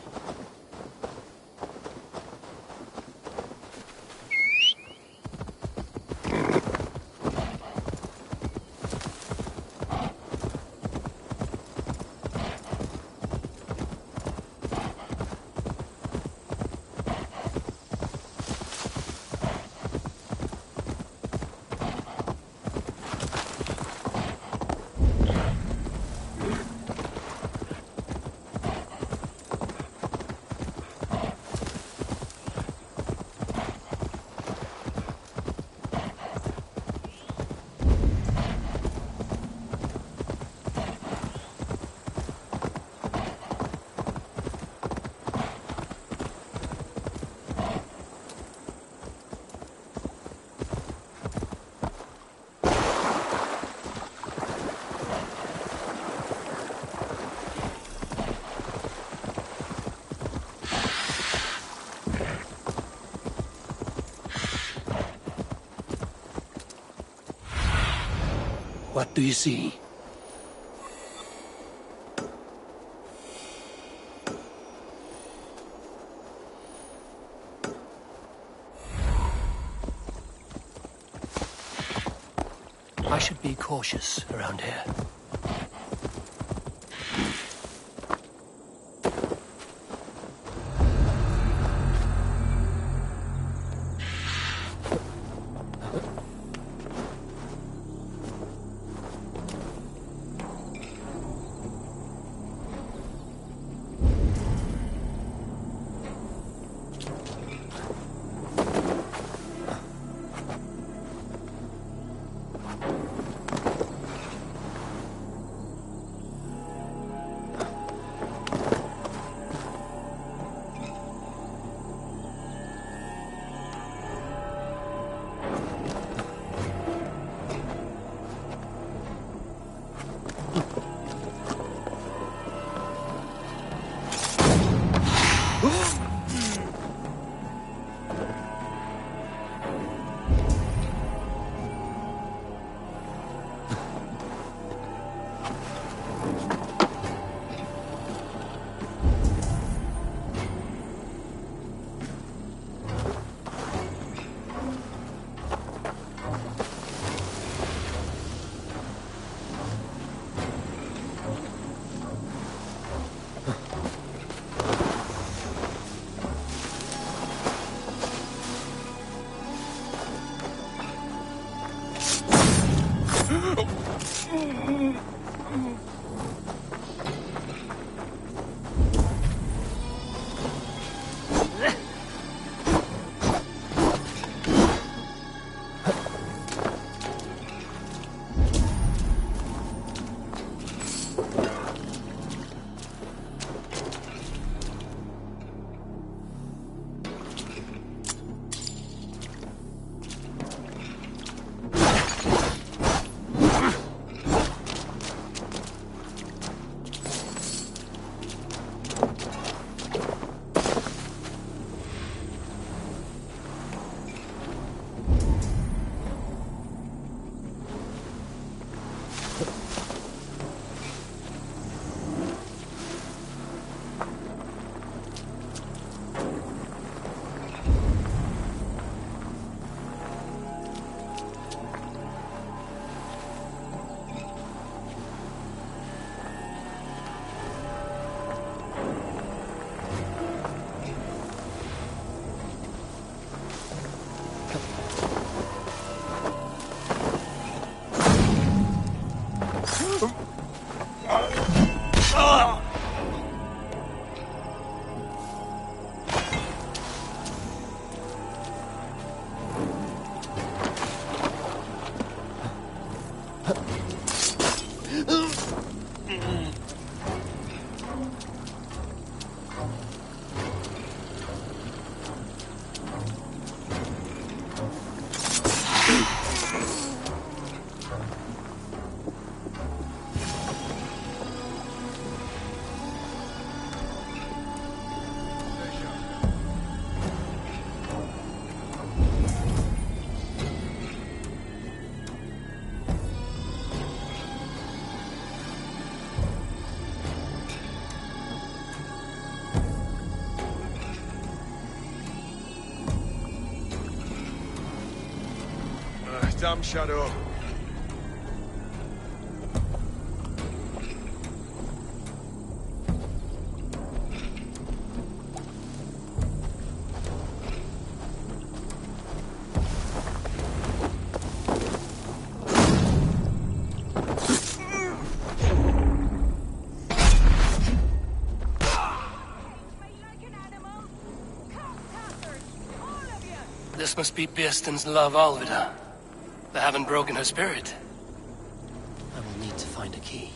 What do you see? I should be cautious around here. Damn shadow. This must be Bearston's love, Alvida. They haven't broken her spirit. I will need to find a key.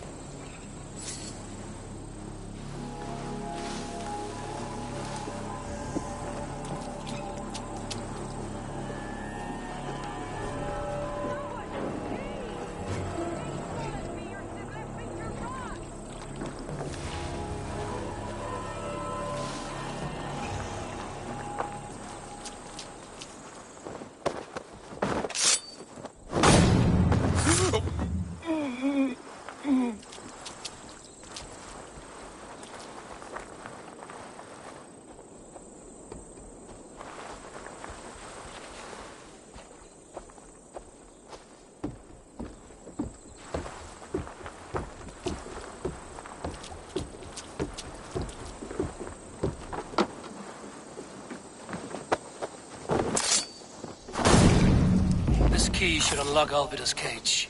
This key should unlock Alvida's cage.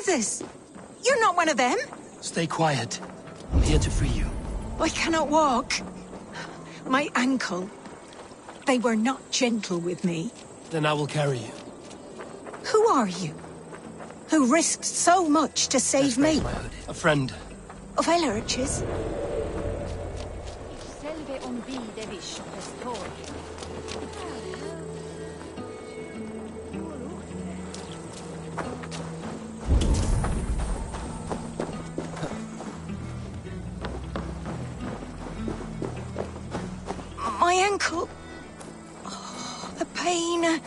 this? You're not one of them? Stay quiet. I'm here to free you. I cannot walk. My ankle. They were not gentle with me. Then I will carry you. Who are you? Who risked so much to save me? A friend. Of Elrich's? My ankle. Oh, the pain.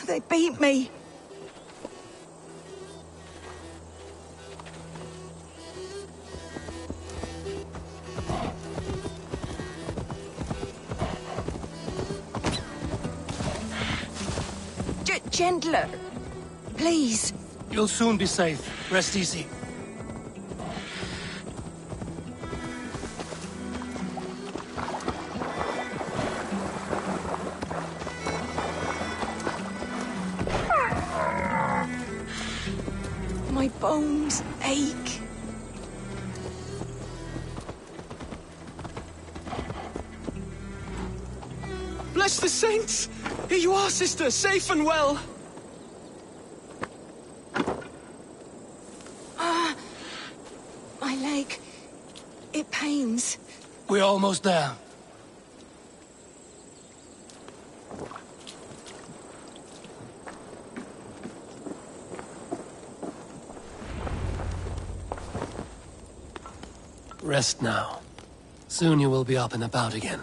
They beat me. Gentler. Please. You'll soon be safe. Rest easy. My bones ache. Bless the saints! Here you are, sister, safe and well. My leg. It pains. We're almost there. Rest now. Soon you will be up and about again.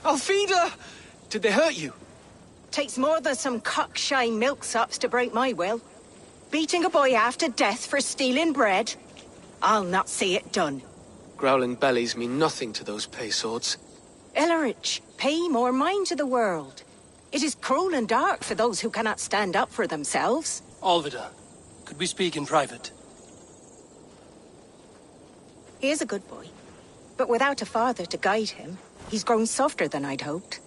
Alfida! Did they hurt you? Takes more than some cockshy milksops to break my will. Beating a boy half to death for stealing bread? I'll not see it done. Growling bellies mean nothing to those pay swords. Ellerich, pay more mind to the world. It is cruel and dark for those who cannot stand up for themselves. Alvida, could we speak in private? He is a good boy, but without a father to guide him, he's grown softer than I'd hoped.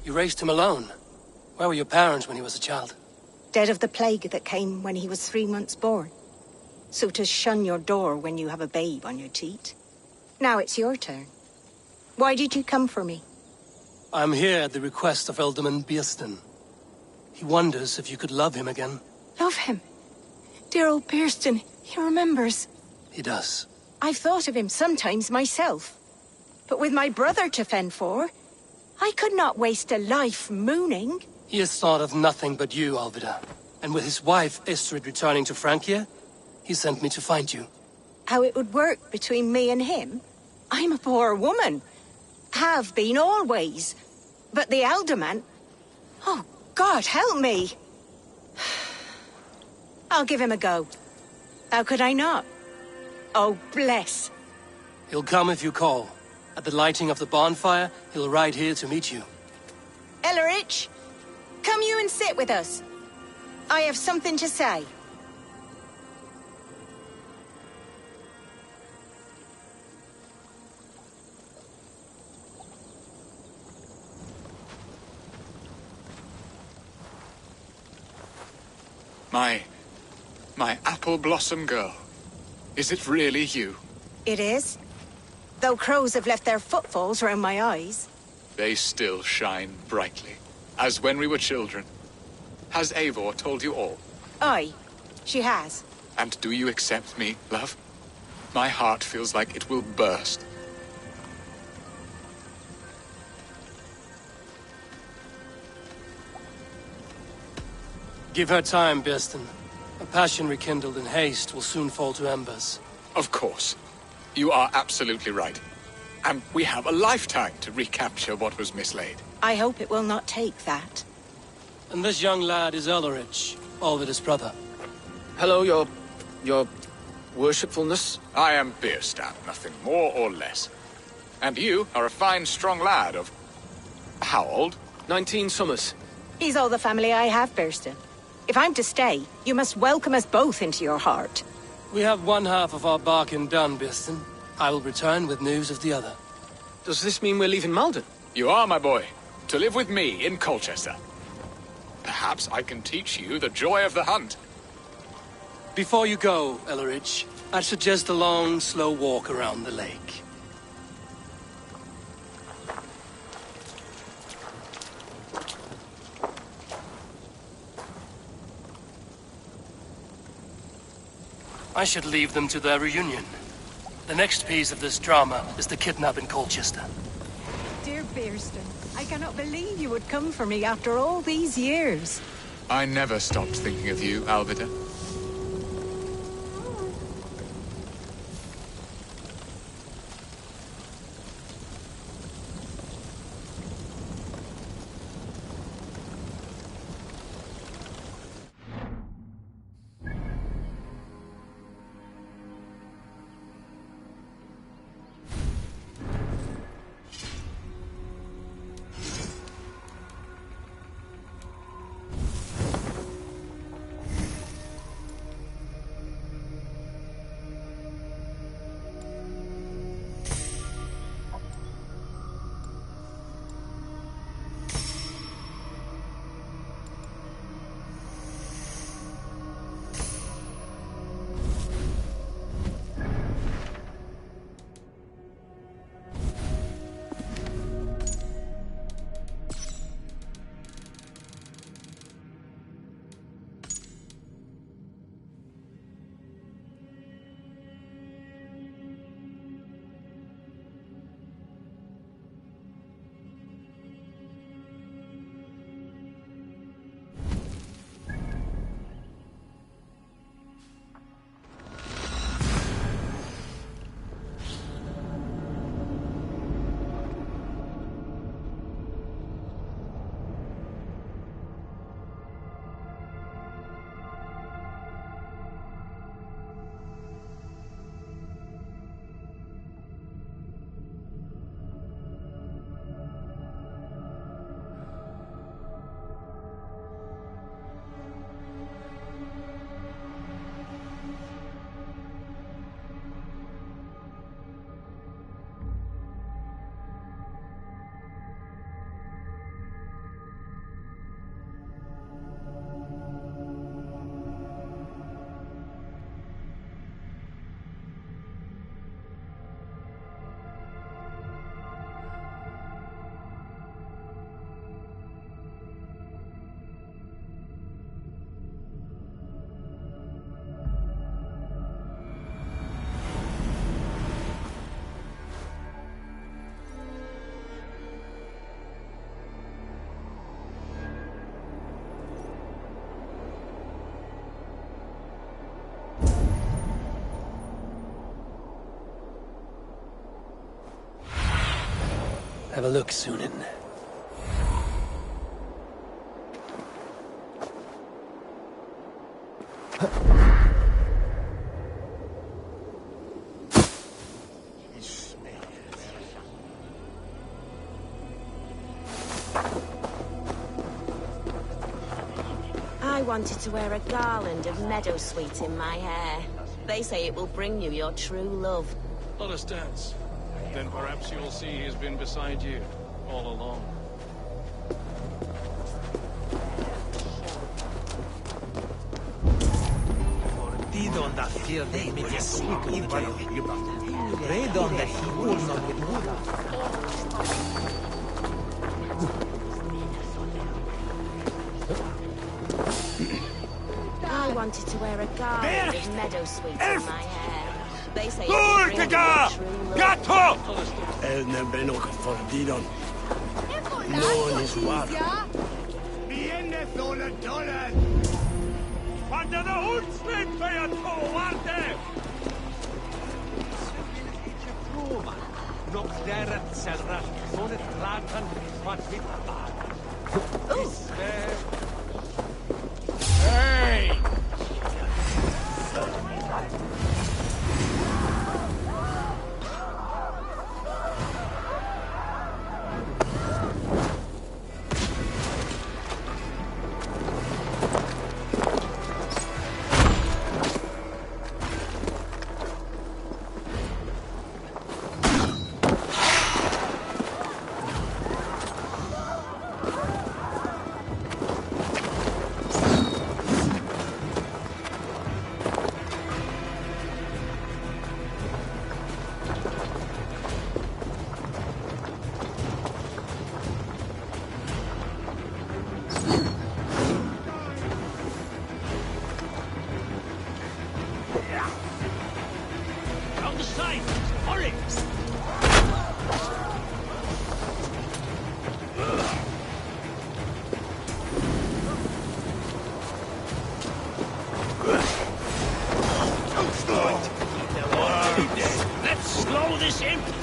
You raised him alone. Where were your parents when he was a child? Dead of the plague that came when he was 3 months born. So to shun your door when you have a babe on your teat. Now it's your turn. Why did you come for me? I'm here at the request of Alderman Bierston. He wonders if you could love him again. Love him? Dear old Bierston, he remembers. He does. I've thought of him sometimes myself. But with my brother to fend for, I could not waste a life mooning. He has thought of nothing but you, Alvida. And with his wife, Estrid, returning to Francia, he sent me to find you. How it would work between me and him? I'm a poor woman. Have been always. But the alderman... Oh, God, help me! I'll give him a go. How could I not? Oh, bless. He'll come if you call. At the lighting of the bonfire, he'll ride here to meet you. Ellerich, come you and sit with us. I have something to say. My apple blossom girl. Is it really you? It is. Though crows have left their footfalls round my eyes. They still shine brightly, as when we were children. Has Eivor told you all? Aye, she has. And do you accept me, love? My heart feels like it will burst. Give her time, Bierston. A passion rekindled in haste will soon fall to embers. Of course. You are absolutely right. And we have a lifetime to recapture what was mislaid. I hope it will not take that. And this young lad is Ulrich, Alvida's brother. Hello, your worshipfulness. I am Bierstadt, nothing more or less. And you are a fine, strong lad of... how old? 19 summers. He's all the family I have, Burston. If I'm to stay, you must welcome us both into your heart. We have one half of our bargain done, Birston. I will return with news of the other. Does this mean we're leaving Malden? You are, my boy, to live with me in Colchester. Perhaps I can teach you the joy of the hunt. Before you go, Elleridge, I'd suggest a long, slow walk around the lake. I should leave them to their reunion. The next piece of this drama is the kidnap in Colchester. Dear Burston, I cannot believe you would come for me after all these years. I never stopped thinking of you, Alvida. Have a look, Sunan. I wanted to wear a garland of meadowsweet in my hair. They say it will bring you your true love. Let us dance. Then perhaps you'll see he's been beside you all along. I wanted to wear a garland of meadowsweet in my hair. They say it will bring you your true love. Elne benok for Didon. No one is war. Viene sola dollar. Under the huntsman for your toe, Nog der zelras, zo'n het raken, wat wit.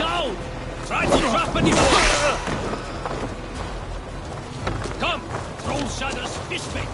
down! Try to trap anyone! Come! Troll Shadow's fish bait!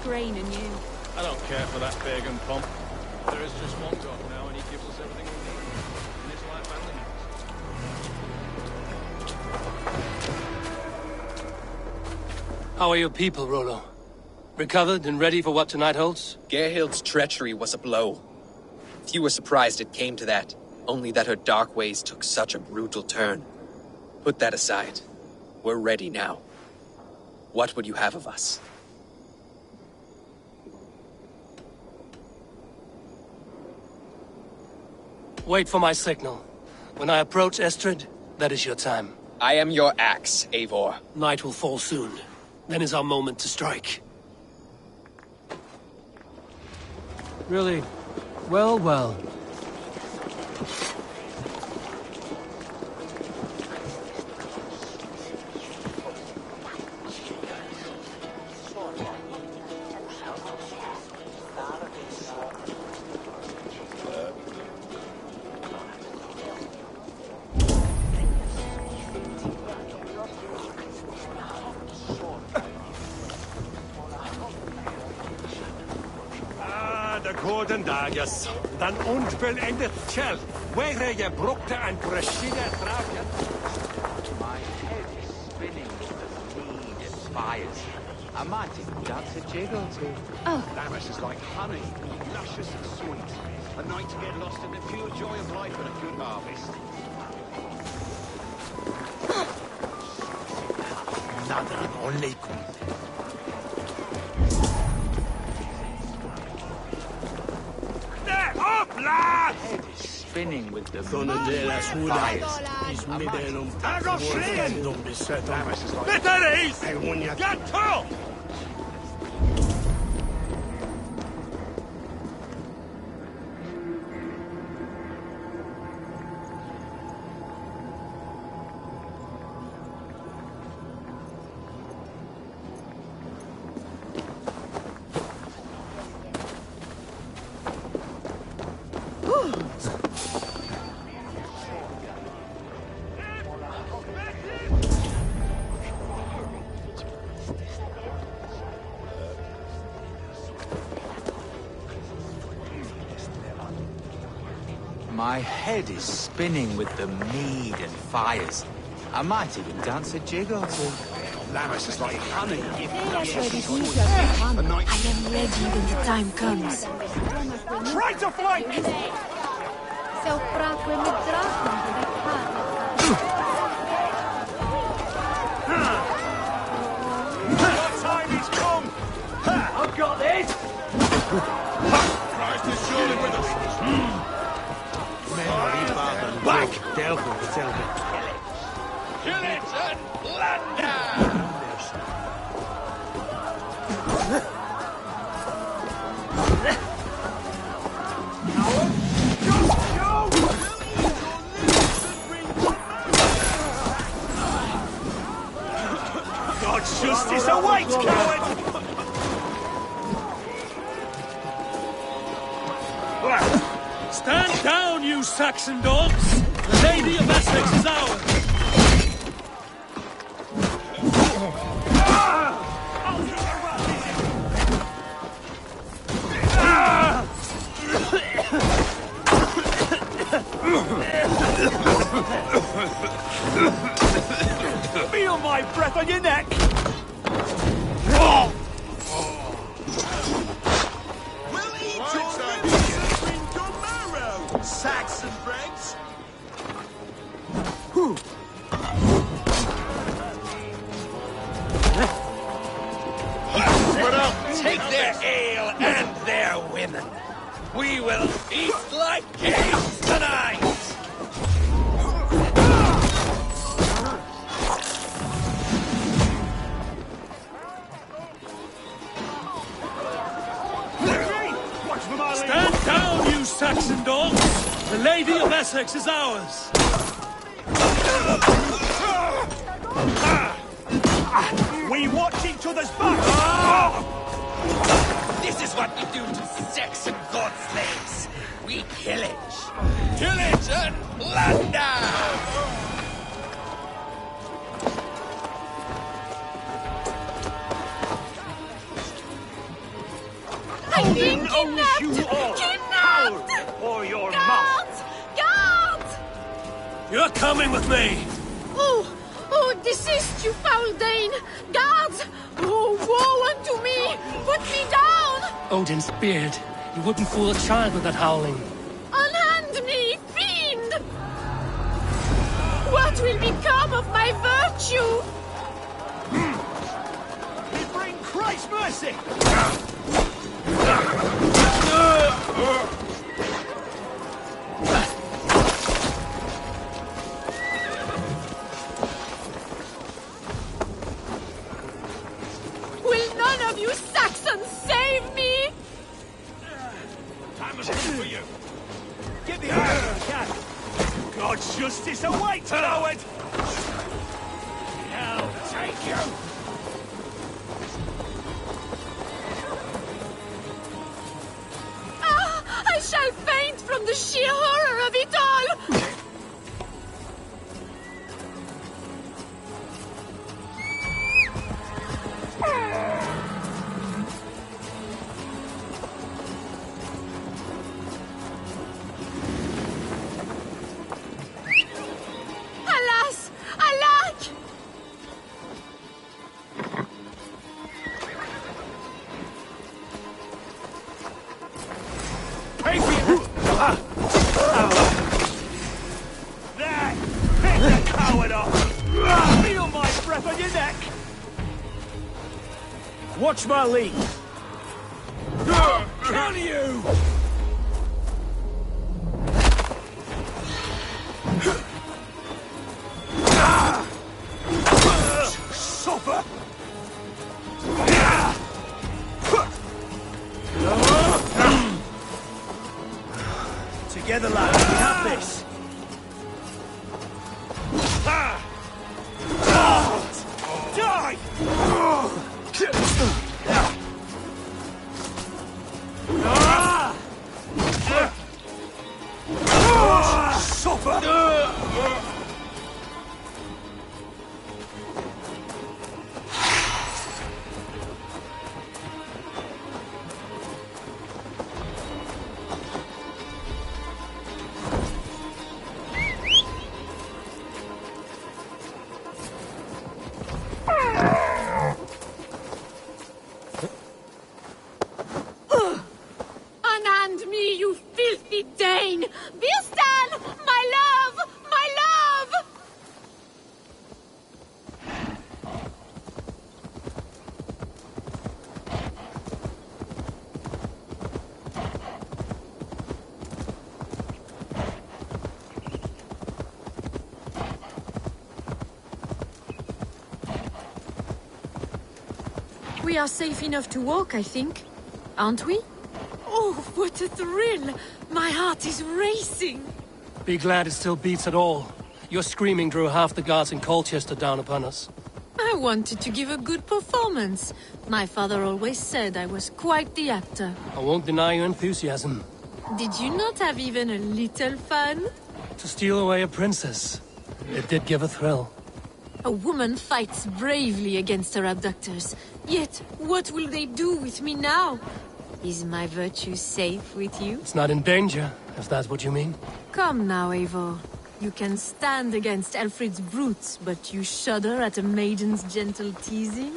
Grain in you. I don't care for that pagan pomp. There is just one God now, and he gives us everything we need. In his life and How are your people, Rollo? Recovered and ready for what tonight holds? Gerhild's treachery was a blow. Few were surprised it came to that, only that her dark ways took such a brutal turn. Put that aside. We're ready now. What would you have of us? Wait for my signal. When I approach Estrid, that is your time. I am your axe, Eivor. Night will fall soon. Then is our moment to strike. Really? Well, well. Golden daggers, den onvollendet kjell, where je brukte en preside draken. My head is spinning with the mead and fires. I might even dance a jig or two. Oh. Lavish is like honey, luscious and sweet. A night to get lost in the pure joy of life and a good harvest. Nadran oleikum. Spinning with the Get tall! My head is spinning with the mead and fires. I might even dance a jig or two. Lavish is like honey. I am ready when the time comes. Try to flank! Your time is come! I've got this! Christ is surely with us. Back! Devil, tell me. Kill it and plunder! God's justice awaits, coward! Stand down, you Saxon dogs! The Lady of Essex is ours! Feel my breath on your neck! We'll eat your rivers in tomorrow, Saxon Briggs! Take their ale and their women. We will feast like kings tonight! Stand down, you Saxon dogs! The Lady of Essex is ours! We watch each other's backs! This is what we do to Saxon god slaves. We pillage. Pillage and plunder! Odin owes you all! Power or your mouth! Guards! You're coming with me! Oh, desist, you foul Dane! Guards! Oh, woe unto me! Put me down! Odin's beard. You wouldn't fool a child with that howling. Unhand me, fiend! What will become of my virtue? We bring Christ's mercy! Will none of you Saxons save me? Time is for you. Get the iron cat. God's justice awaits, coward! Hell take you! I shall faint from the sheer horror of it all! Alas! Alack! Pay for you! There! Pick the coward up! Feel my breath on your neck! Watch my lead! Can you? Suffer! Together, lads, we have this! Die! Suffer! Unhand me, you filthy Dane! Vistan! My love! My love! We are safe enough to walk, I think. Aren't we? Oh, what a thrill! My heart is racing! Be glad it still beats at all. Your screaming drew half the guards in Colchester down upon us. I wanted to give a good performance. My father always said I was quite the actor. I won't deny your enthusiasm. Did you not have even a little fun? To steal away a princess. It did give a thrill. A woman fights bravely against her abductors. Yet, what will they do with me now? Is my virtue safe with you? It's not in danger, if that's what you mean. Come now, Eivor. You can stand against Alfred's brutes, but you shudder at a maiden's gentle teasing?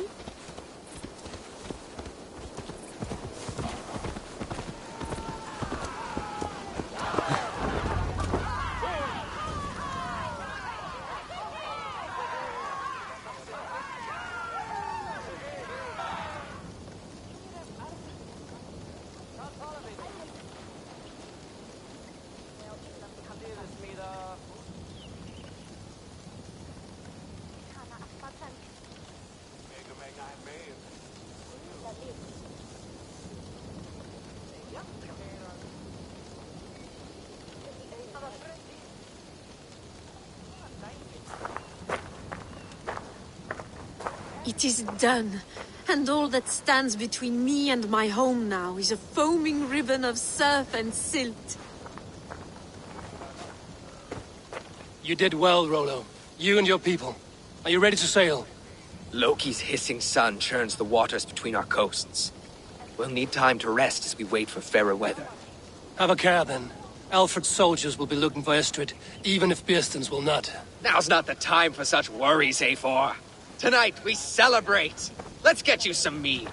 It is done. And all that stands between me and my home now is a foaming ribbon of surf and silt. You did well, Rollo. You and your people. Are you ready to sail? Loki's hissing sun churns the waters between our coasts. We'll need time to rest as we wait for fairer weather. Have a care, then. Alfred's soldiers will be looking for Estrid, even if Beerstens will not. Now's not the time for such worries, Eivor. Tonight, we celebrate. Let's get you some mead.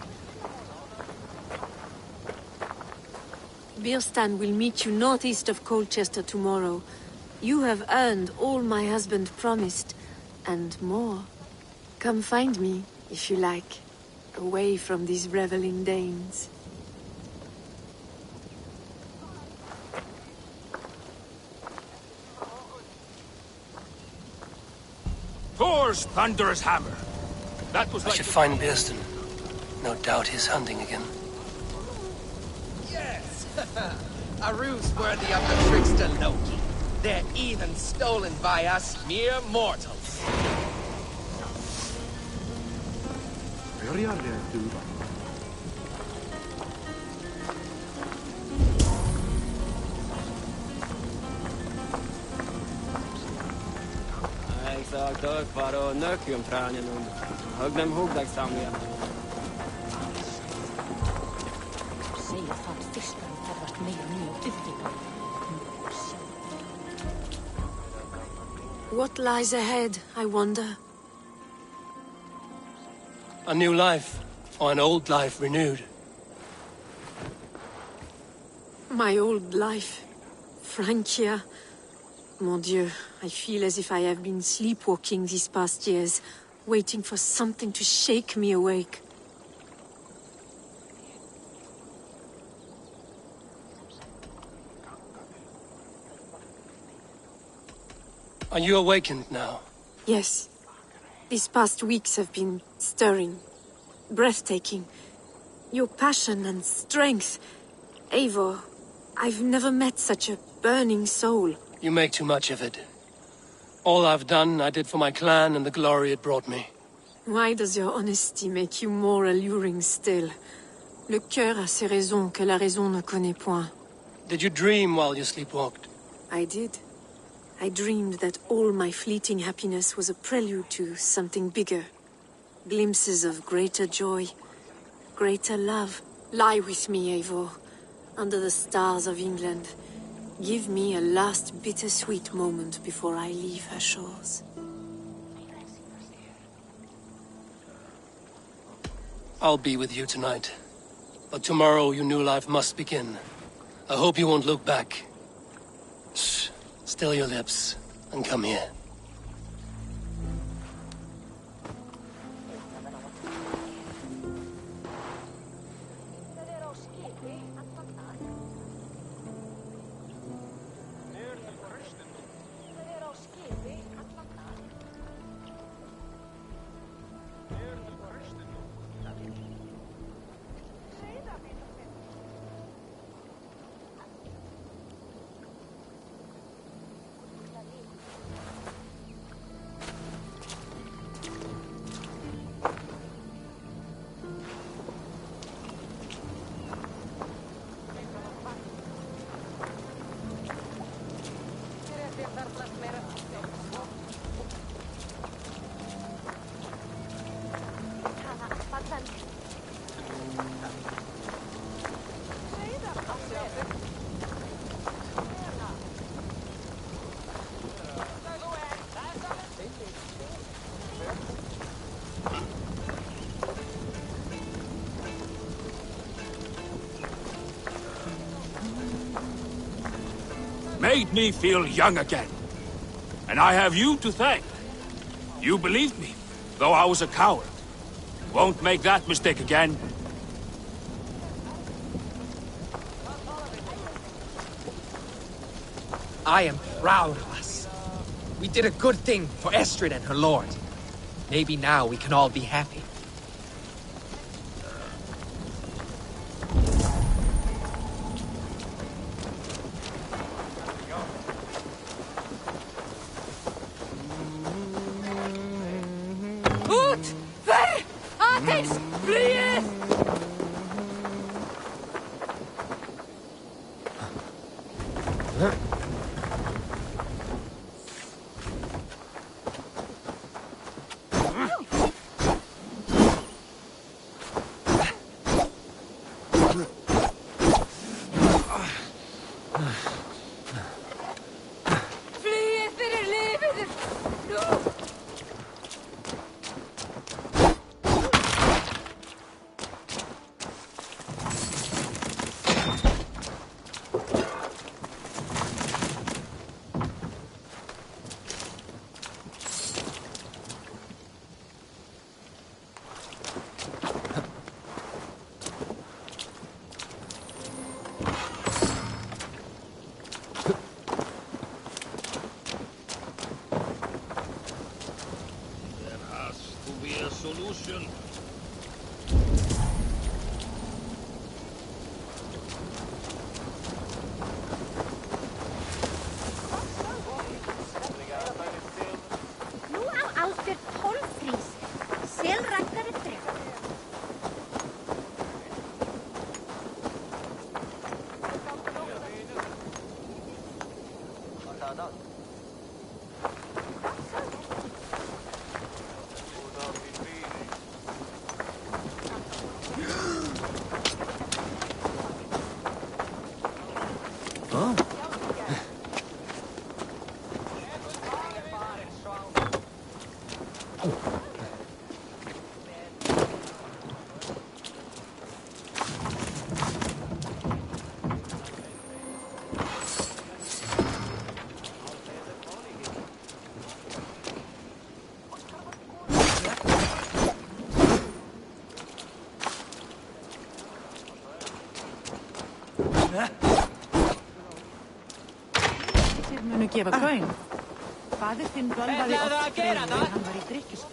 Bierstan will meet you northeast of Colchester tomorrow. You have earned all my husband promised, and more. Come find me, if you like, away from these reveling Danes. Thor's thunderous hammer. That was I should find Bierstan. No doubt he's hunting again. Yes! A ruse worthy of the trickster Loki. They're even stolen by us mere mortals. What lies ahead, I wonder? A new life, or an old life renewed. My old life. Francia. Mon Dieu, I feel as if I have been sleepwalking these past years, waiting for something to shake me awake. Are you awakened now? Yes. These past weeks have been stirring, breathtaking. Your passion and strength. Eivor, I've never met such a burning soul. You make too much of it. All I've done, I did for my clan and the glory it brought me. Why does your honesty make you more alluring still? Le cœur a ses raisons que la raison ne connaît point. Did you dream while you sleepwalked? I did. I dreamed that all my fleeting happiness was a prelude to something bigger. Glimpses of greater joy, greater love. Lie with me, Eivor, under the stars of England. Give me a last bittersweet moment before I leave her shores. I'll be with you tonight. But tomorrow your new life must begin. I hope you won't look back. Shh. Still your lips, and come here. Made me feel young again. And I have you to thank. You believed me, though I was a coward. Won't make that mistake again. I am proud of us. We did a good thing for Estrid and her lord. Maybe now we can all be happy. Ut! Ve! Solution. Nu á aldur 12 frís. Selræktari dref. Þið munu gefa gaum. Faðir þinn bölvaði oft þegar hann var í drykkjuskap.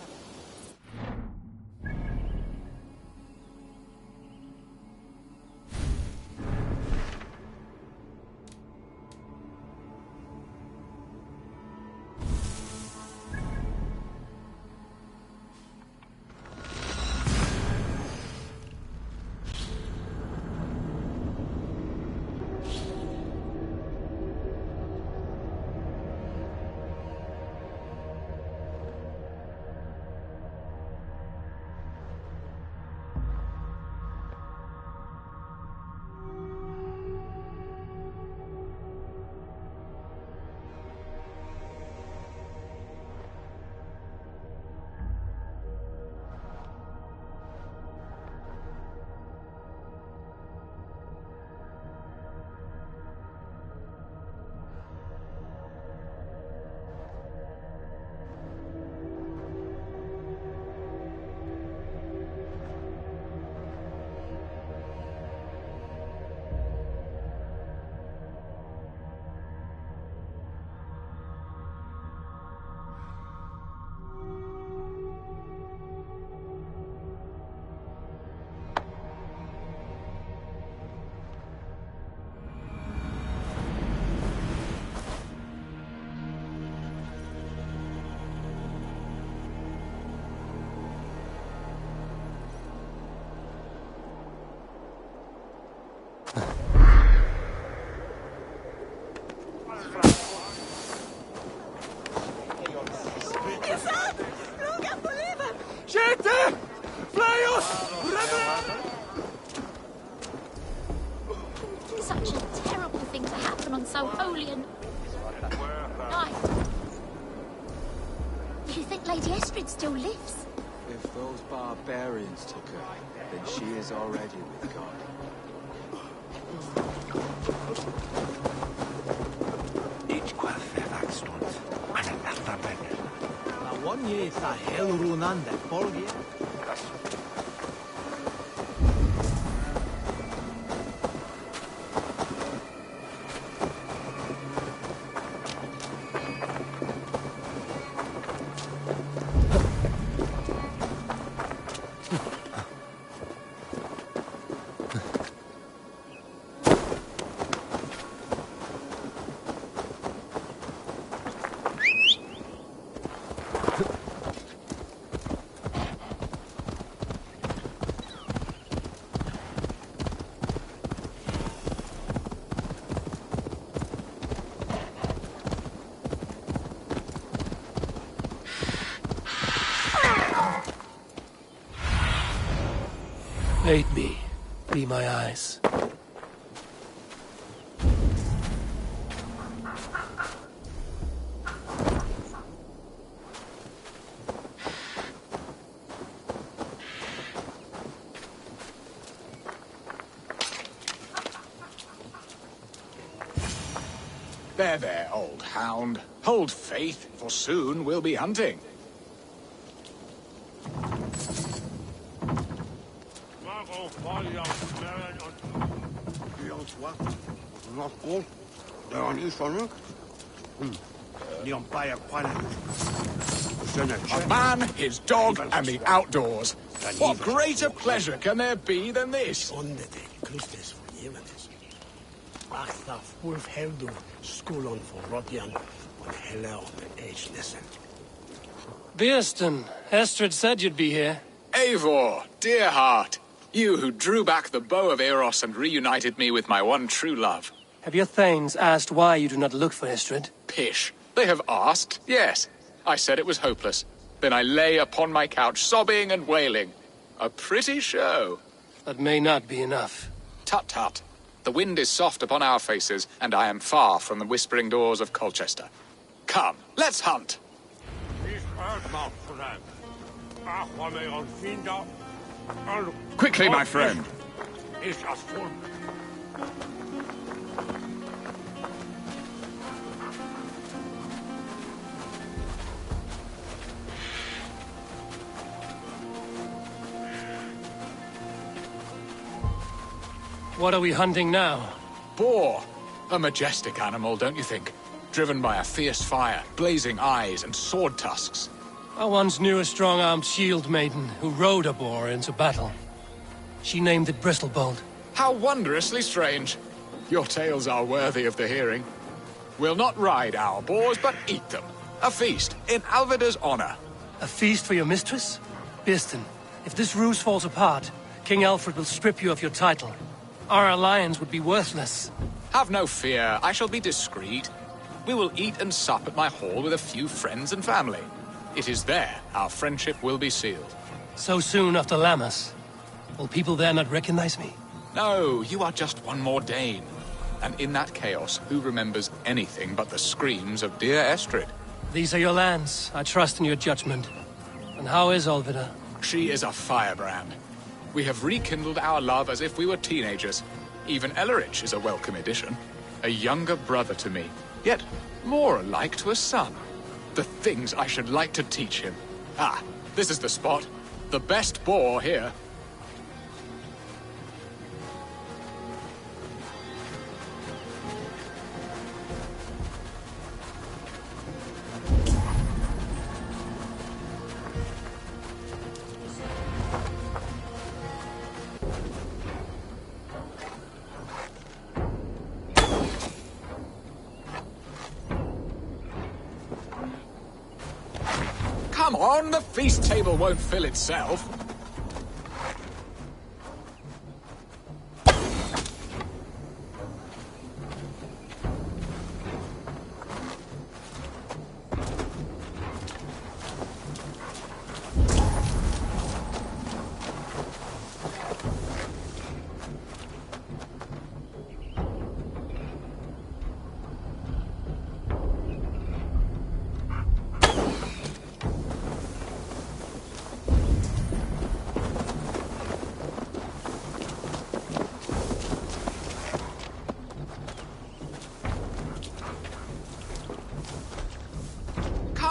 Such a terrible thing to happen on so holy a night. Do you think Lady Estrid still lives? If those barbarians took her, then she is already with God. Each quathfedag stund, and another beggar. Now one year is a hell runan that Borgia. Aid me. Be my eyes. There, old hound. Hold faith, for soon we'll be hunting. A man, his dog, and the outdoors. What greater pleasure can there be than this? Beerston, Estrid said you'd be here. Eivor, dear heart. You who drew back the bow of Eros and reunited me with my one true love. Have your thanes asked why you do not look for Estrid? Pish. They have asked, yes. I said it was hopeless. Then I lay upon my couch, sobbing and wailing. A pretty show. That may not be enough. Tut-tut. The wind is soft upon our faces, and I am far from the whispering doors of Colchester. Come, let's hunt. Quickly, my friend. What are we hunting now? Boar. A majestic animal, don't you think? Driven by a fierce fire, blazing eyes, and sword tusks. I once knew a strong-armed shield maiden who rode a boar into battle. She named it Bristlebolt. How wondrously strange. Your tales are worthy of the hearing. We'll not ride our boars, but eat them. A feast, in Alvida's honor. A feast for your mistress? Beerston, if this ruse falls apart, King Alfred will strip you of your title. Our alliance would be worthless. Have no fear, I shall be discreet. We will eat and sup at my hall with a few friends and family. It is there our friendship will be sealed. So soon after Lammas? Will people there not recognize me? No, you are just one more Dane. And in that chaos, who remembers anything but the screams of dear Estrid? These are your lands. I trust in your judgment. And how is Alvida? She is a firebrand. We have rekindled our love as if we were teenagers. Even Ellerich is a welcome addition. A younger brother to me, yet more alike to a son. The things I should like to teach him. Ah, this is the spot. The best boar here. Come on, the feast table won't fill itself.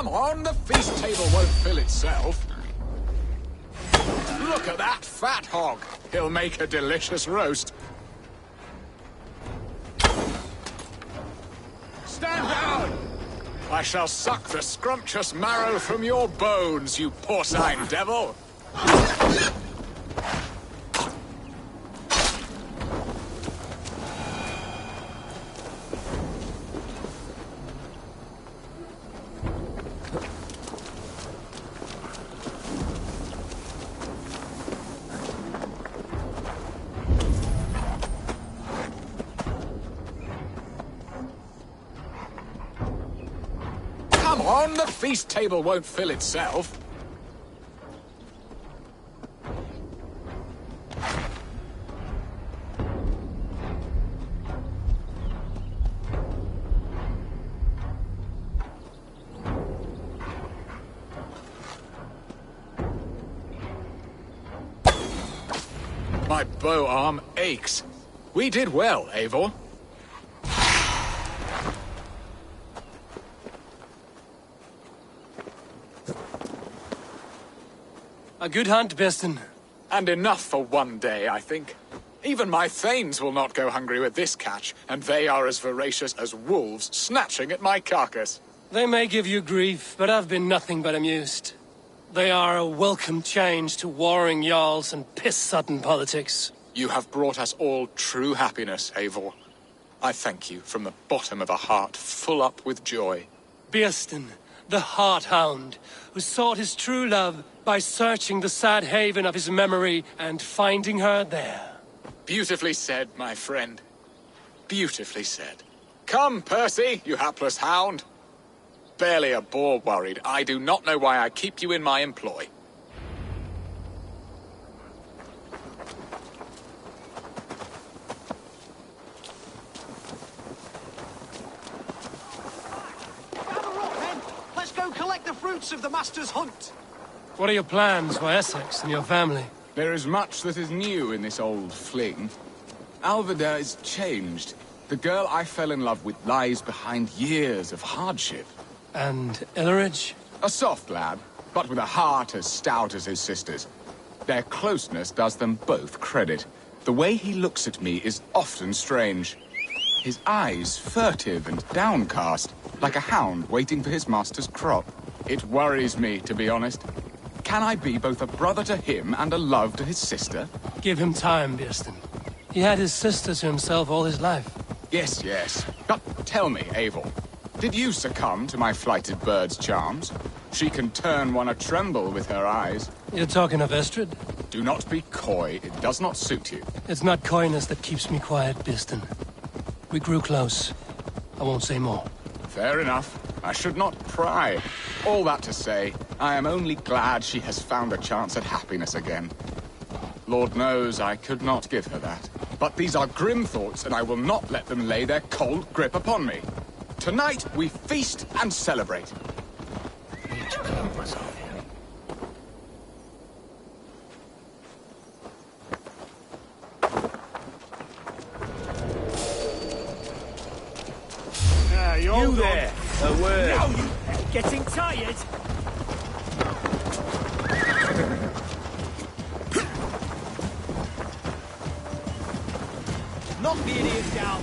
Come on, the feast table won't fill itself. Look at that fat hog. He'll make a delicious roast. Stand down! I shall suck the scrumptious marrow from your bones, you porcine devil! Come on, the feast table won't fill itself. My bow arm aches. We did well, Eivor. A good hunt, Biston. And enough for one day, I think. Even my thanes will not go hungry with this catch, and they are as voracious as wolves snatching at my carcass. They may give you grief, but I've been nothing but amused. They are a welcome change to warring jarls and piss-sodden politics. You have brought us all true happiness, Eivor. I thank you from the bottom of a heart full up with joy. Birsten, the Heart-Hound, who sought his true love by searching the sad haven of his memory and finding her there. Beautifully said, my friend. Beautifully said. Come, Percy, you hapless hound. Barely a boar worried. I do not know why I keep you in my employ. Let's go collect the fruits of the Master's hunt. What are your plans for Essex and your family? There is much that is new in this old fling. Alvida is changed. The girl I fell in love with lies behind years of hardship. And Illerich? A soft lad, but with a heart as stout as his sister's. Their closeness does them both credit. The way he looks at me is often strange. His eyes furtive and downcast, like a hound waiting for his master's crop. It worries me, to be honest. Can I be both a brother to him and a love to his sister? Give him time, Birsten. He had his sister to himself all his life. Yes, yes. But tell me, Eivor, did you succumb to my flighted bird's charms? She can turn one a tremble with her eyes. You're talking of Estrid? Do not be coy. It does not suit you. It's not coyness that keeps me quiet, Birsten. We grew close. I won't say more. Fair enough. I should not pry. All that to say, I am only glad she has found a chance at happiness again. Lord knows I could not give her that. But these are grim thoughts, and I will not let them lay their cold grip upon me. Tonight, we feast and celebrate. I need to calm myself here. You there! A word. No, you getting tired? Knock the idiot down!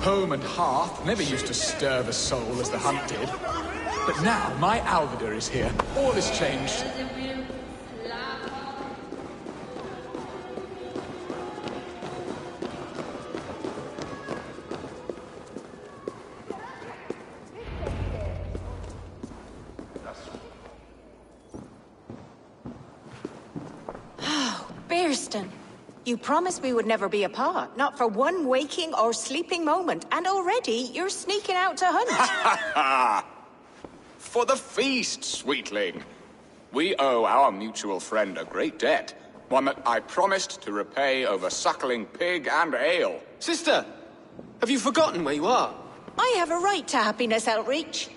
Home and hearth never used to stir the soul as the hunt did. But now my Alvida is here. All is changed. Birsten, you promised we would never be apart, not for one waking or sleeping moment, and already you're sneaking out to hunt. For the feast, sweetling. We owe our mutual friend a great debt, one that I promised to repay over suckling pig and ale. Sister, have you forgotten where you are? I have a right to happiness, Outreach.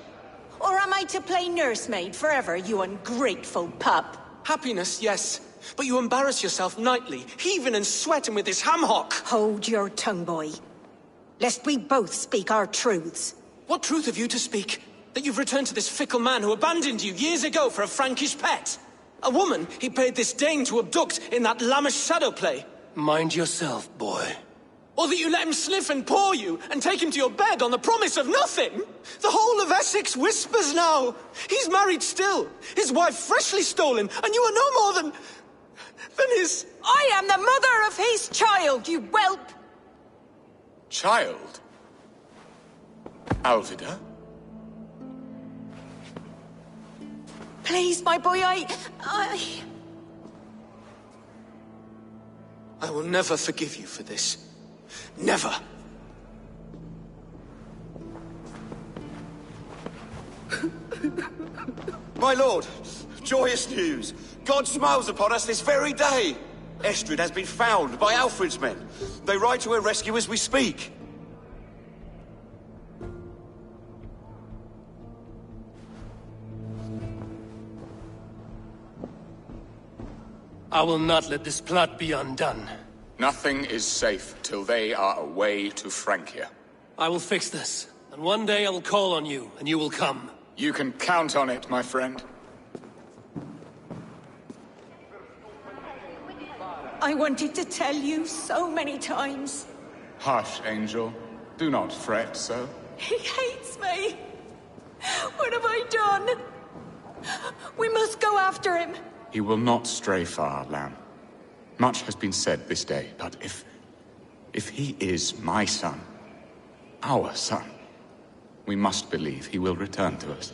Or am I to play nursemaid forever, you ungrateful pup? Happiness, yes. But you embarrass yourself nightly, heaving and sweating with this ham-hock. Hold your tongue, boy. Lest we both speak our truths. What truth have you to speak? That you've returned to this fickle man who abandoned you years ago for a Frankish pet? A woman he paid this Dane to abduct in that lammish shadow play? Mind yourself, boy. Or that you let him sniff and paw you and take him to your bed on the promise of nothing? The whole of Essex whispers now. He's married still, his wife freshly stolen, and you are no more than his... I am the mother of his child, you whelp! Child? Alvida? Please, my boy, I will never forgive you for this. Never. My lord, joyous news. God smiles upon us this very day. Estrid has been found by Alfred's men. They ride to her rescue as we speak. I will not let this plot be undone. Nothing is safe till they are away to Francia. I will fix this, and one day I will call on you, and you will come. You can count on it, my friend. I wanted to tell you so many times. Hush, Angel. Do not fret so. He hates me. What have I done? We must go after him. He will not stray far, Lamb. Much has been said this day, but if he is my son, our son, we must believe he will return to us.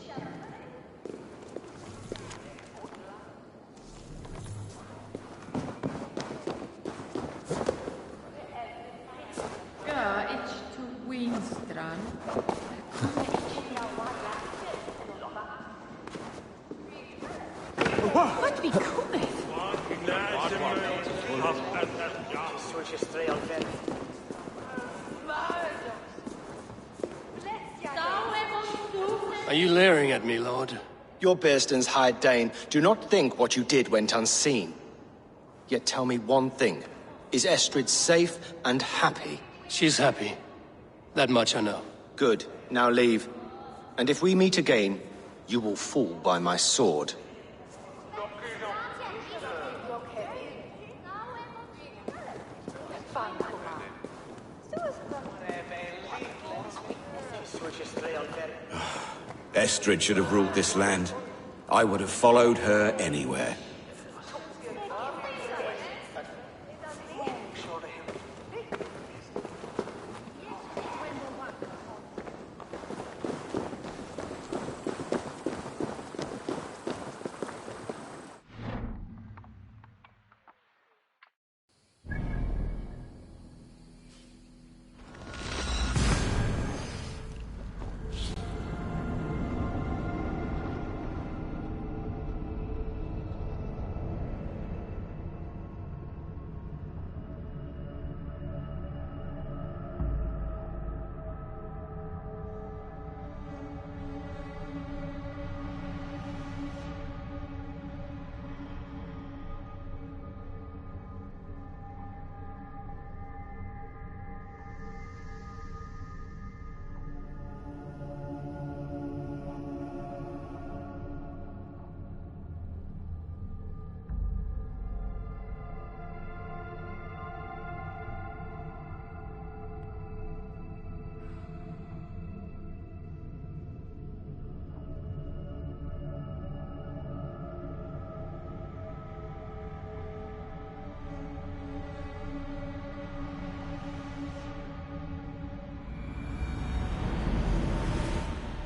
What becometh? Are you leering at me, Lord? Your Bearstons hired Dane. Do not think what you did went unseen. Yet tell me one thing. Is Estrid safe and happy? She's happy. That much I know. Good. Now leave. And if we meet again, you will fall by my sword. Estrid should have ruled this land. I would have followed her anywhere.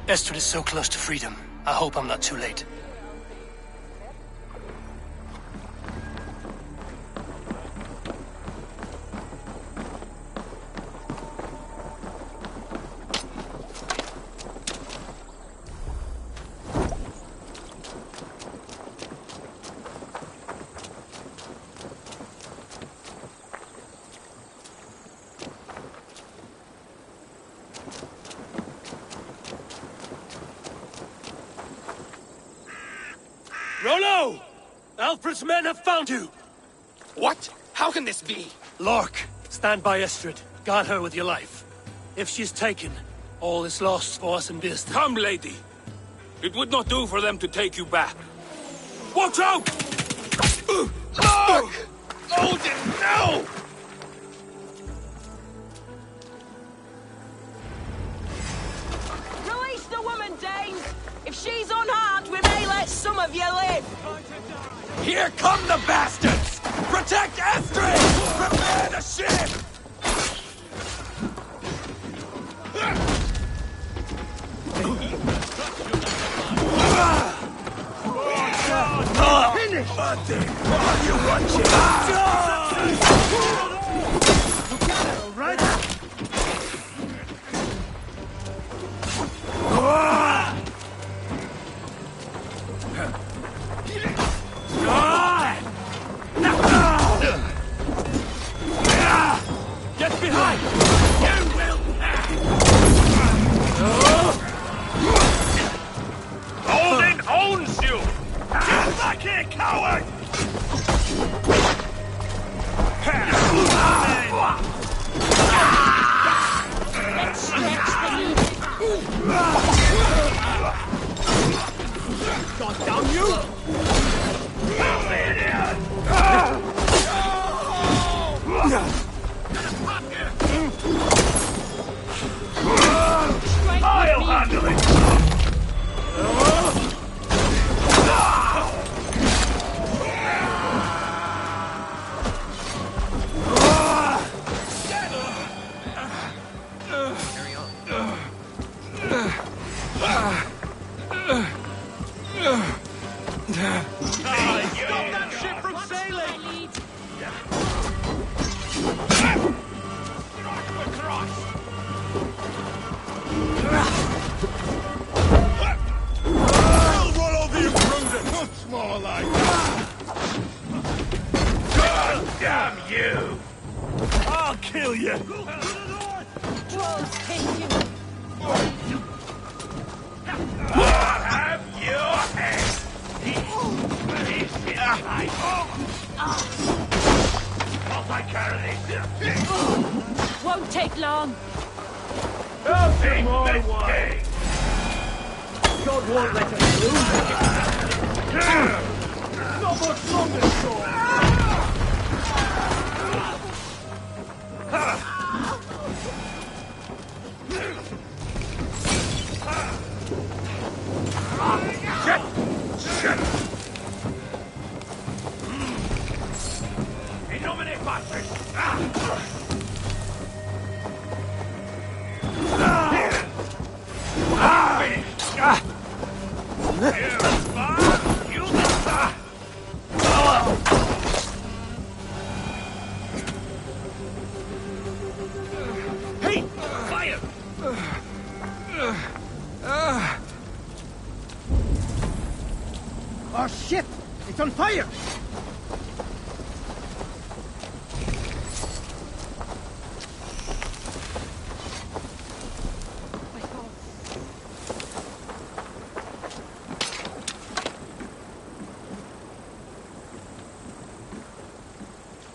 Estrid is so close to freedom. I hope I'm not too late. Rollo! Alfred's men have found you! What? How can this be? Lork, stand by Estrid. Guard her with your life. If she's taken, all is lost for us in Bearston. Come, lady. It would not do for them to take you back. Watch out! No! Odin, no! Release the woman, Dane! If she's unharmed, we may let some of you live! Here come the bastards! Protect Estrid! Prepare the ship! Finish! While you watch it! All right? Get behind! You will Odin owns you! Get back here, coward! Let's stretch the knee. Got down you! I'll handle it! Stop that ship from sailing! I'll roll the imprudent! Much more like God damn you! I'll kill you! Trolls take you. I'll have your head! I'll take care of this! Won't take long. I'll take my way! God won't let us lose. Not much longer, Thor. Shit! In nomine Patris! Hey! Fire! Our ship! It's on fire!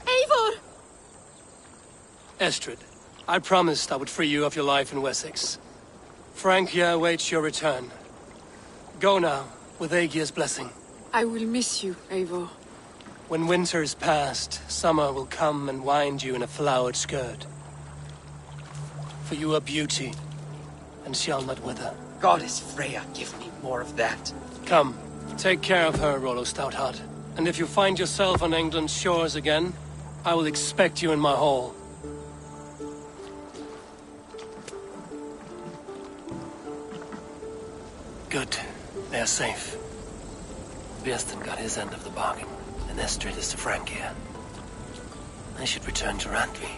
Eivor! Estrid, I promised I would free you of your life in Wessex. Francia awaits your return. Go now, with Aegir's blessing. I will miss you, Eivor. When winter is past, summer will come and wind you in a flowered skirt. For you are beauty, and shall not wither. Goddess Freya, give me more of that. Come, take care of her, Rollo Stoutheart. And if you find yourself on England's shores again, I will expect you in my hall. Good. They are safe. Björsten got his end of the bargain, and Estrid is to Francia. I should return to Randvi.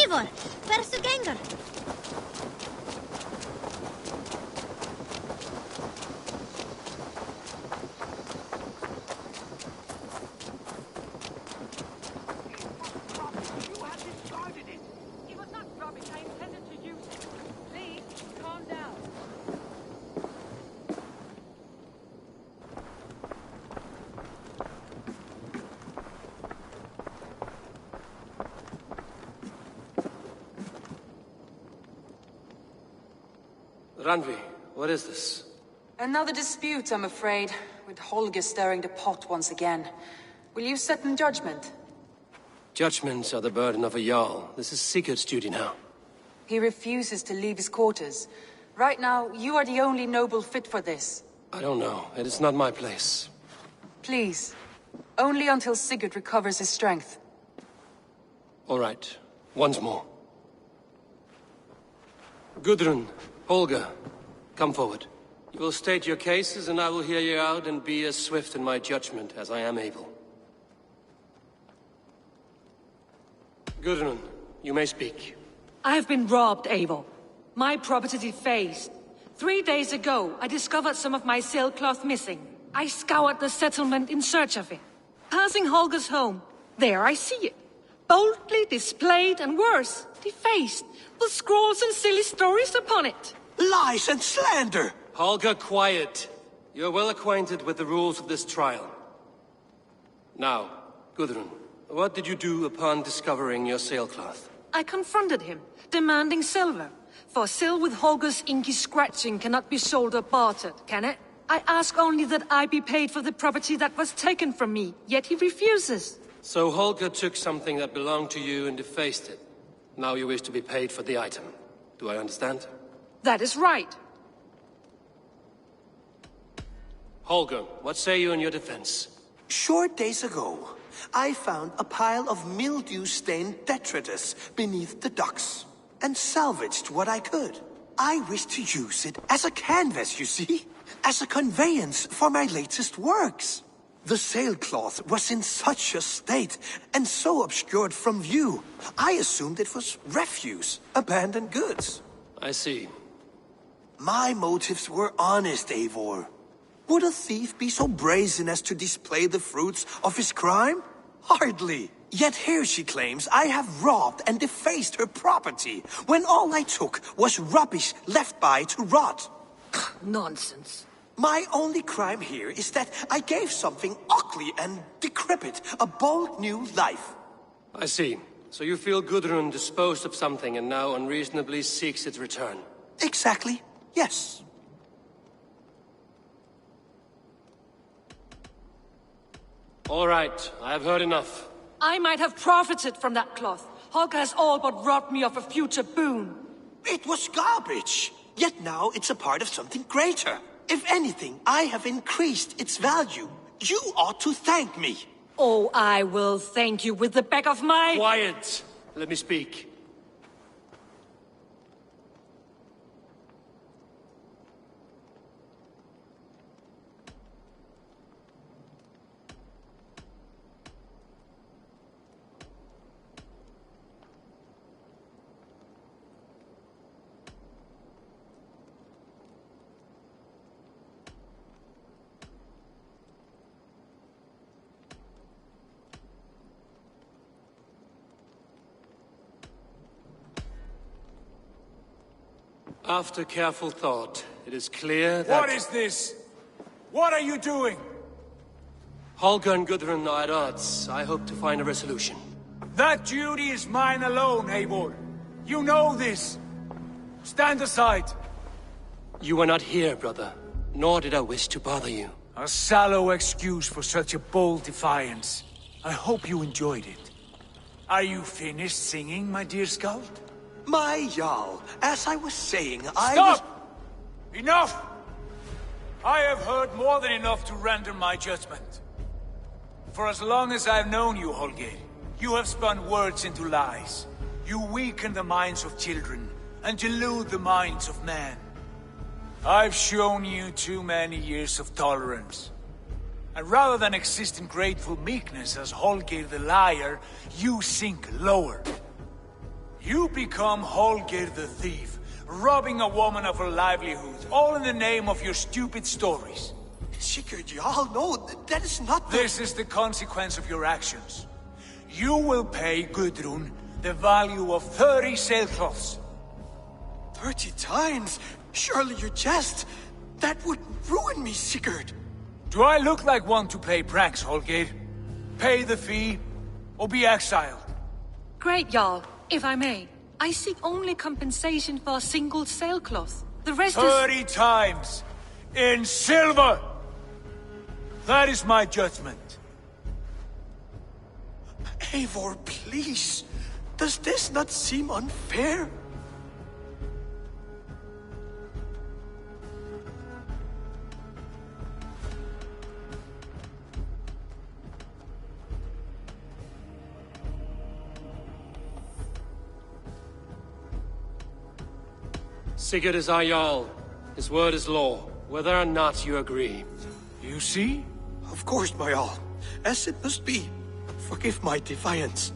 Eivor, where's the ganger? Randvi, what is this? Another dispute, I'm afraid, with Holger stirring the pot once again. Will you sit in judgment? Judgments are the burden of a Jarl. This is Sigurd's duty now. He refuses to leave his quarters. Right now, you are the only noble fit for this. I don't know. It is not my place. Please. Only until Sigurd recovers his strength. All right. Once more. Gudrun, Holger, come forward. You will state your cases, and I will hear you out and be as swift in my judgment as I am able. Gudrun, you may speak. I have been robbed, Eivor. My property defaced. 3 days ago, I discovered some of my sailcloth missing. I scoured the settlement in search of it. Passing Holger's home, there I see it. Boldly displayed and worse, defaced, with scrawls and silly stories upon it. Lies and slander! Holger, quiet. You're well acquainted with the rules of this trial. Now, Gudrun, what did you do upon discovering your sailcloth? I confronted him, demanding silver. For silver with Holger's inky scratching cannot be sold or bartered, can it? I ask only that I be paid for the property that was taken from me, yet he refuses. So Holger took something that belonged to you and defaced it. Now you wish to be paid for the item. Do I understand? That is right. Holger, what say you in your defense? Short days ago, I found a pile of mildew-stained detritus beneath the docks, and salvaged what I could. I wish to use it as a canvas, you see? As a conveyance for my latest works. The sailcloth was in such a state, and so obscured from view, I assumed it was refuse, abandoned goods. I see. My motives were honest, Eivor. Would a thief be so brazen as to display the fruits of his crime? Hardly. Yet here she claims I have robbed and defaced her property, when all I took was rubbish left by to rot. Nonsense. My only crime here is that I gave something ugly and decrepit a bold new life. I see. So you feel Gudrun disposed of something and now unreasonably seeks its return? Exactly, yes. All right, I have heard enough. I might have profited from that cloth. Holger has all but robbed me of a future boon. It was garbage. Yet now it's a part of something greater. If anything, I have increased its value. You ought to thank me. Oh, I will thank you with the back of my... Quiet! Let me speak. After careful thought, it is clear that... What is this? What are you doing? Holger and Gudrun are at odds. I hope to find a resolution. That duty is mine alone, Eivor. You know this. Stand aside. You were not here, brother. Nor did I wish to bother you. A sallow excuse for such a bold defiance. I hope you enjoyed it. Are you finished singing, my dear Skald? My Jarl, as I was saying, Stop! Enough! I have heard more than enough to render my judgment. For as long as I've known you, Holger, you have spun words into lies. You weaken the minds of children, and delude the minds of men. I've shown you too many years of tolerance. And rather than exist in grateful meekness as Holger the liar, you sink lower. You become Holger the thief, robbing a woman of her livelihood, all in the name of your stupid stories. Sigurd, Jarl, no, that is not the... This is the consequence of your actions. You will pay Gudrun the value of 30 sailcloths. 30 times? Surely you jest. That would ruin me, Sigurd. Do I look like one to play pranks, Holger? Pay the fee, or be exiled. Great, Jarl. If I may, I seek only compensation for a single sailcloth. The rest 30 times! In silver! That is my judgment. Eivor, please. Does this not seem unfair? Sigurd is our Jarl. His word is law, whether or not you agree. You see? Of course, my Jarl. As it must be. Forgive my defiance.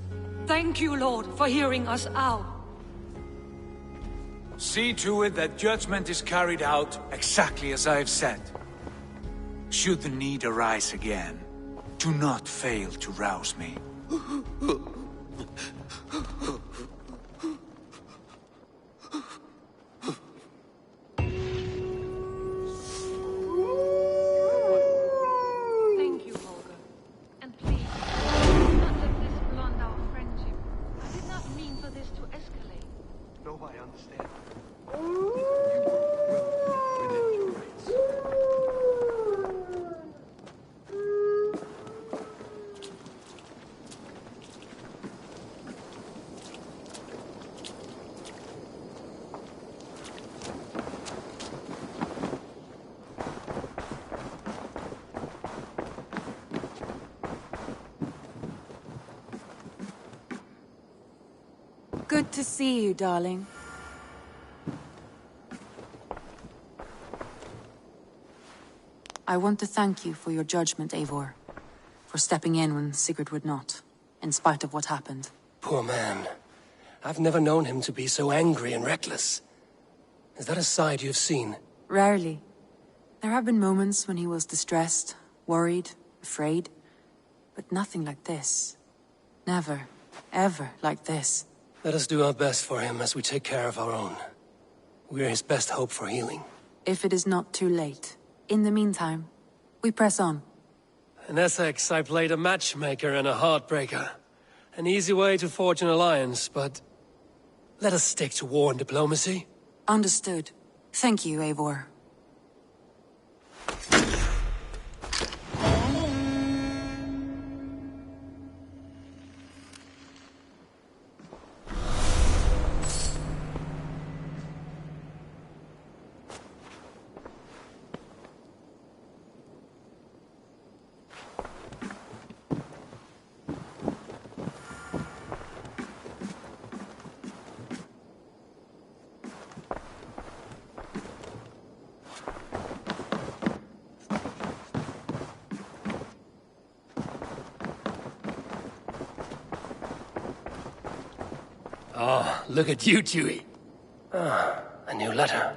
Thank you, Lord, for hearing us out. See to it that judgment is carried out exactly as I have said. Should the need arise again, do not fail to rouse me. Good to see you, darling. I want to thank you for your judgment, Eivor. For stepping in when Sigurd would not, in spite of what happened. Poor man. I've never known him to be so angry and reckless. Is that a side you've seen? Rarely. There have been moments when he was distressed, worried, afraid. But nothing like this. Never, ever like this. Let us do our best for him as we take care of our own. We're his best hope for healing. If it is not too late. In the meantime, we press on. In Essex, I played a matchmaker and a heartbreaker. An easy way to forge an alliance, but... let us stick to war and diplomacy. Understood. Thank you, Eivor. Oh, look at you, Dewey. Ah, a new letter.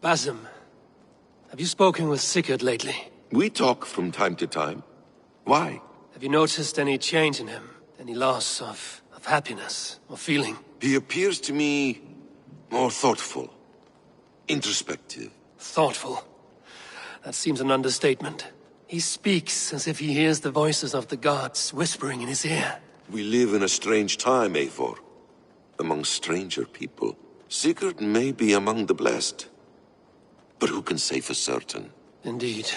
Basim, have you spoken with Sigurd lately? We talk from time to time. Why? Have you noticed any change in him? Any loss of happiness or feeling? He appears to me more thoughtful, introspective. Thoughtful? That seems an understatement. He speaks as if he hears the voices of the gods whispering in his ear. We live in a strange time, Eivor. Among stranger people. Sigurd may be among the blessed. But who can say for certain? Indeed.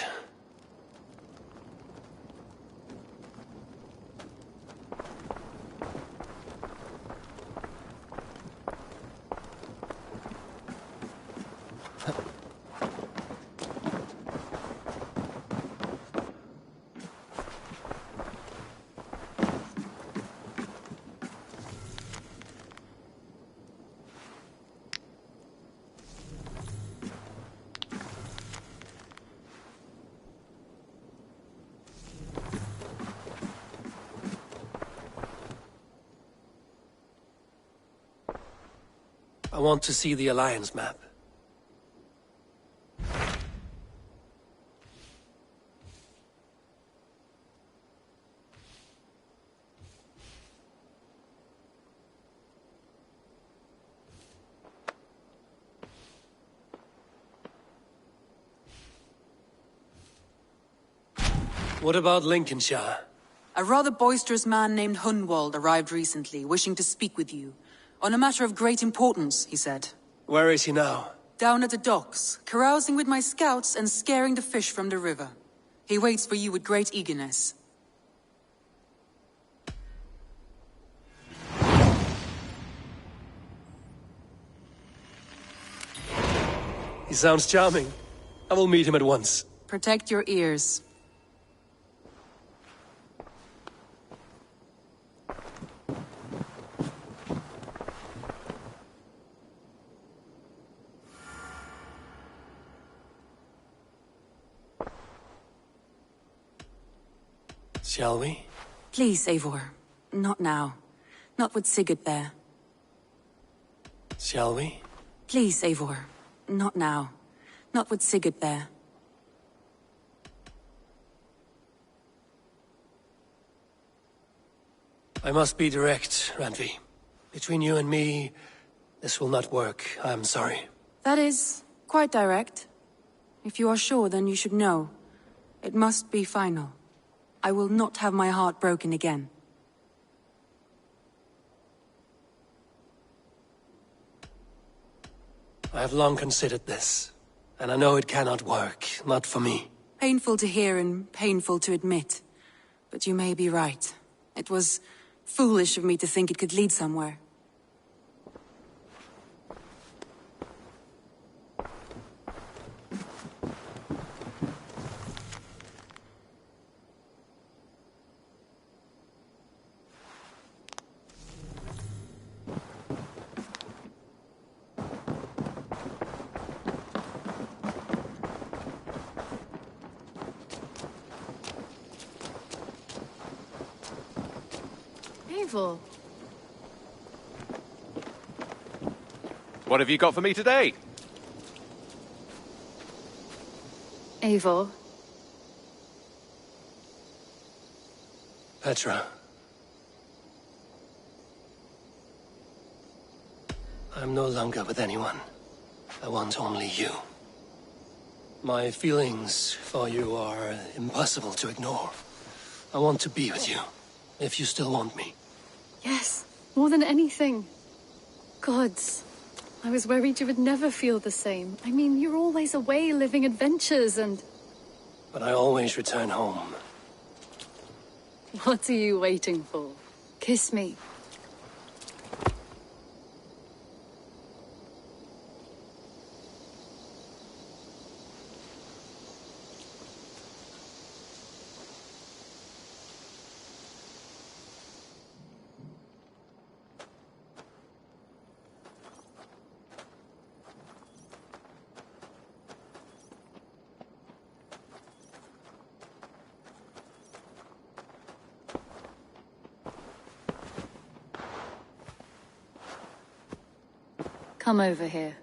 I want to see the Alliance map. What about Lincolnshire? A rather boisterous man named Hunwald arrived recently, wishing to speak with you. On a matter of great importance, he said. Where is he now? Down at the docks, carousing with my scouts and scaring the fish from the river. He waits for you with great eagerness. He sounds charming. I will meet him at once. Protect your ears. Shall we? Please, Eivor. Not now. Not with Sigurd there. Shall we? Please, Eivor. Not now. Not with Sigurd there. I must be direct, Randvi. Between you and me, this will not work. I'm sorry. That is quite direct. If you are sure, then you should know. It must be final. I will not have my heart broken again. I have long considered this, and I know it cannot work, not for me. Painful to hear and painful to admit. But you may be right. It was foolish of me to think it could lead somewhere. What have you got for me today? Eivor. Petra. I'm no longer with anyone. I want only you. My feelings for you are impossible to ignore. I want to be with you, if you still want me. Yes, more than anything. Gods, I was worried you would never feel the same. I mean, you're always away living adventures and... But I always return home. What are you waiting for? Kiss me. Come over here.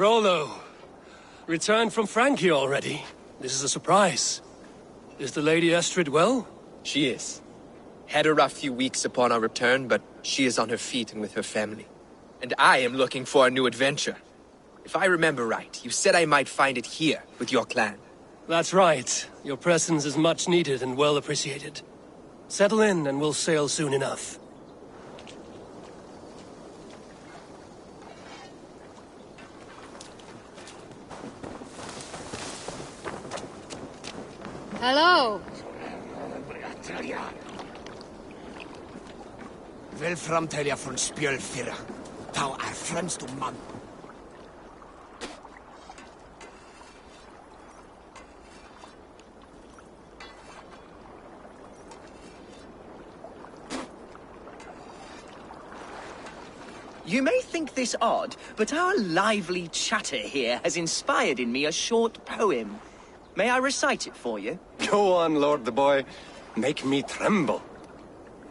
Rollo. Returned from Frankie already. This is a surprise. Is the Lady Estrid well? She is. Had a rough few weeks upon our return, but she is on her feet and with her family. And I am looking for a new adventure. If I remember right, you said I might find it here, with your clan. That's right. Your presence is much needed and well appreciated. Settle in and we'll sail soon enough. Hello. Vel framtälja från spjölfyrra. Tau är främst om man. You may think this odd, but our lively chatter here has inspired in me a short poem. May I recite it for you? Go on, Lord the Boy. Make me tremble.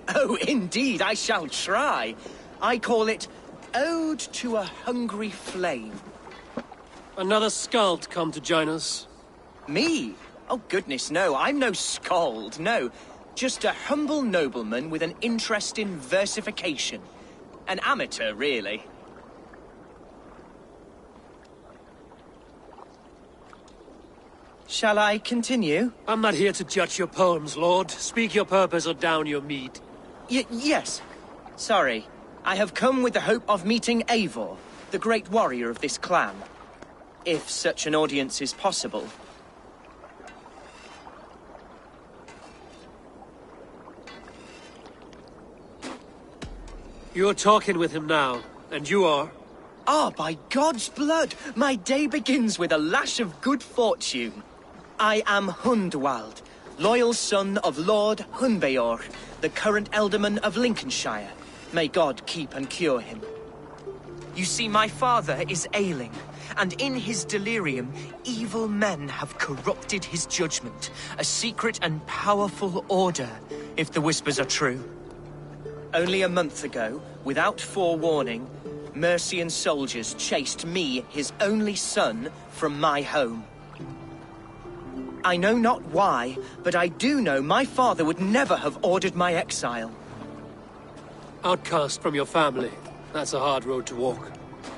Oh, indeed, I shall try. I call it Ode to a Hungry Flame. Another skald come to join us? Me? Oh, goodness, no. I'm no skald, no. Just a humble nobleman with an interest in versification. An amateur, really. Shall I continue? I'm not here to judge your poems, Lord. Speak your purpose or down your mead. Yes. Sorry. I have come with the hope of meeting Eivor, the great warrior of this clan. If such an audience is possible. You're talking with him now, and you are? Ah, by God's blood! My day begins with a lash of good fortune. I am Hundwald, loyal son of Lord Hunbeor, the current Elderman of Lincolnshire. May God keep and cure him. You see, my father is ailing, and in his delirium, evil men have corrupted his judgment. A secret and powerful order, if the whispers are true. Only a month ago, without forewarning, Mercian soldiers chased me, his only son, from my home. I know not why, but I do know my father would never have ordered my exile. Outcast from your family. That's a hard road to walk.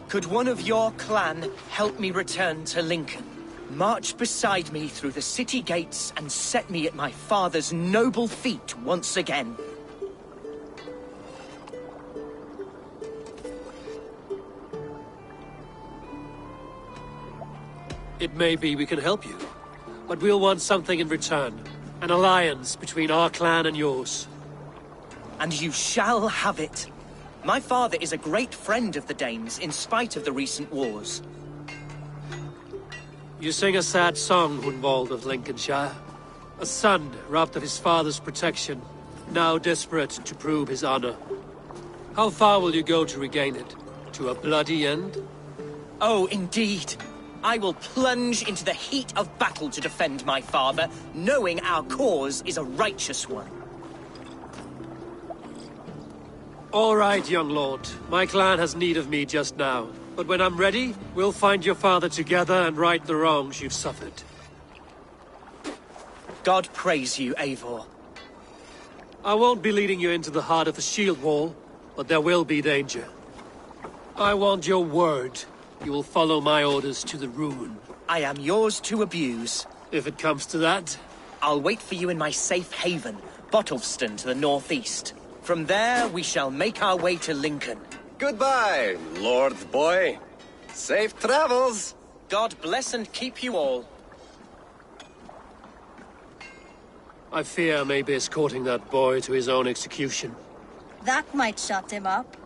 Could one of your clan help me return to Lincoln? March beside me through the city gates and set me at my father's noble feet once again. It may be we can help you, but we'll want something in return. An alliance between our clan and yours. And you shall have it. My father is a great friend of the Danes, in spite of the recent wars. You sing a sad song, Hunwald of Lincolnshire. A son robbed of his father's protection, now desperate to prove his honor. How far will you go to regain it? To a bloody end? Oh, indeed. I will plunge into the heat of battle to defend my father, knowing our cause is a righteous one. All right, young lord. My clan has need of me just now. But when I'm ready, we'll find your father together and right the wrongs you've suffered. God praise you, Eivor. I won't be leading you into the heart of the shield wall, but there will be danger. I want your word. You will follow my orders to the ruin. I am yours to abuse. If it comes to that. I'll wait for you in my safe haven, Bottleston to the northeast. From there, we shall make our way to Lincoln. Goodbye, Lord Boy. Safe travels. God bless and keep you all. I fear I may be escorting that boy to his own execution. That might shut him up.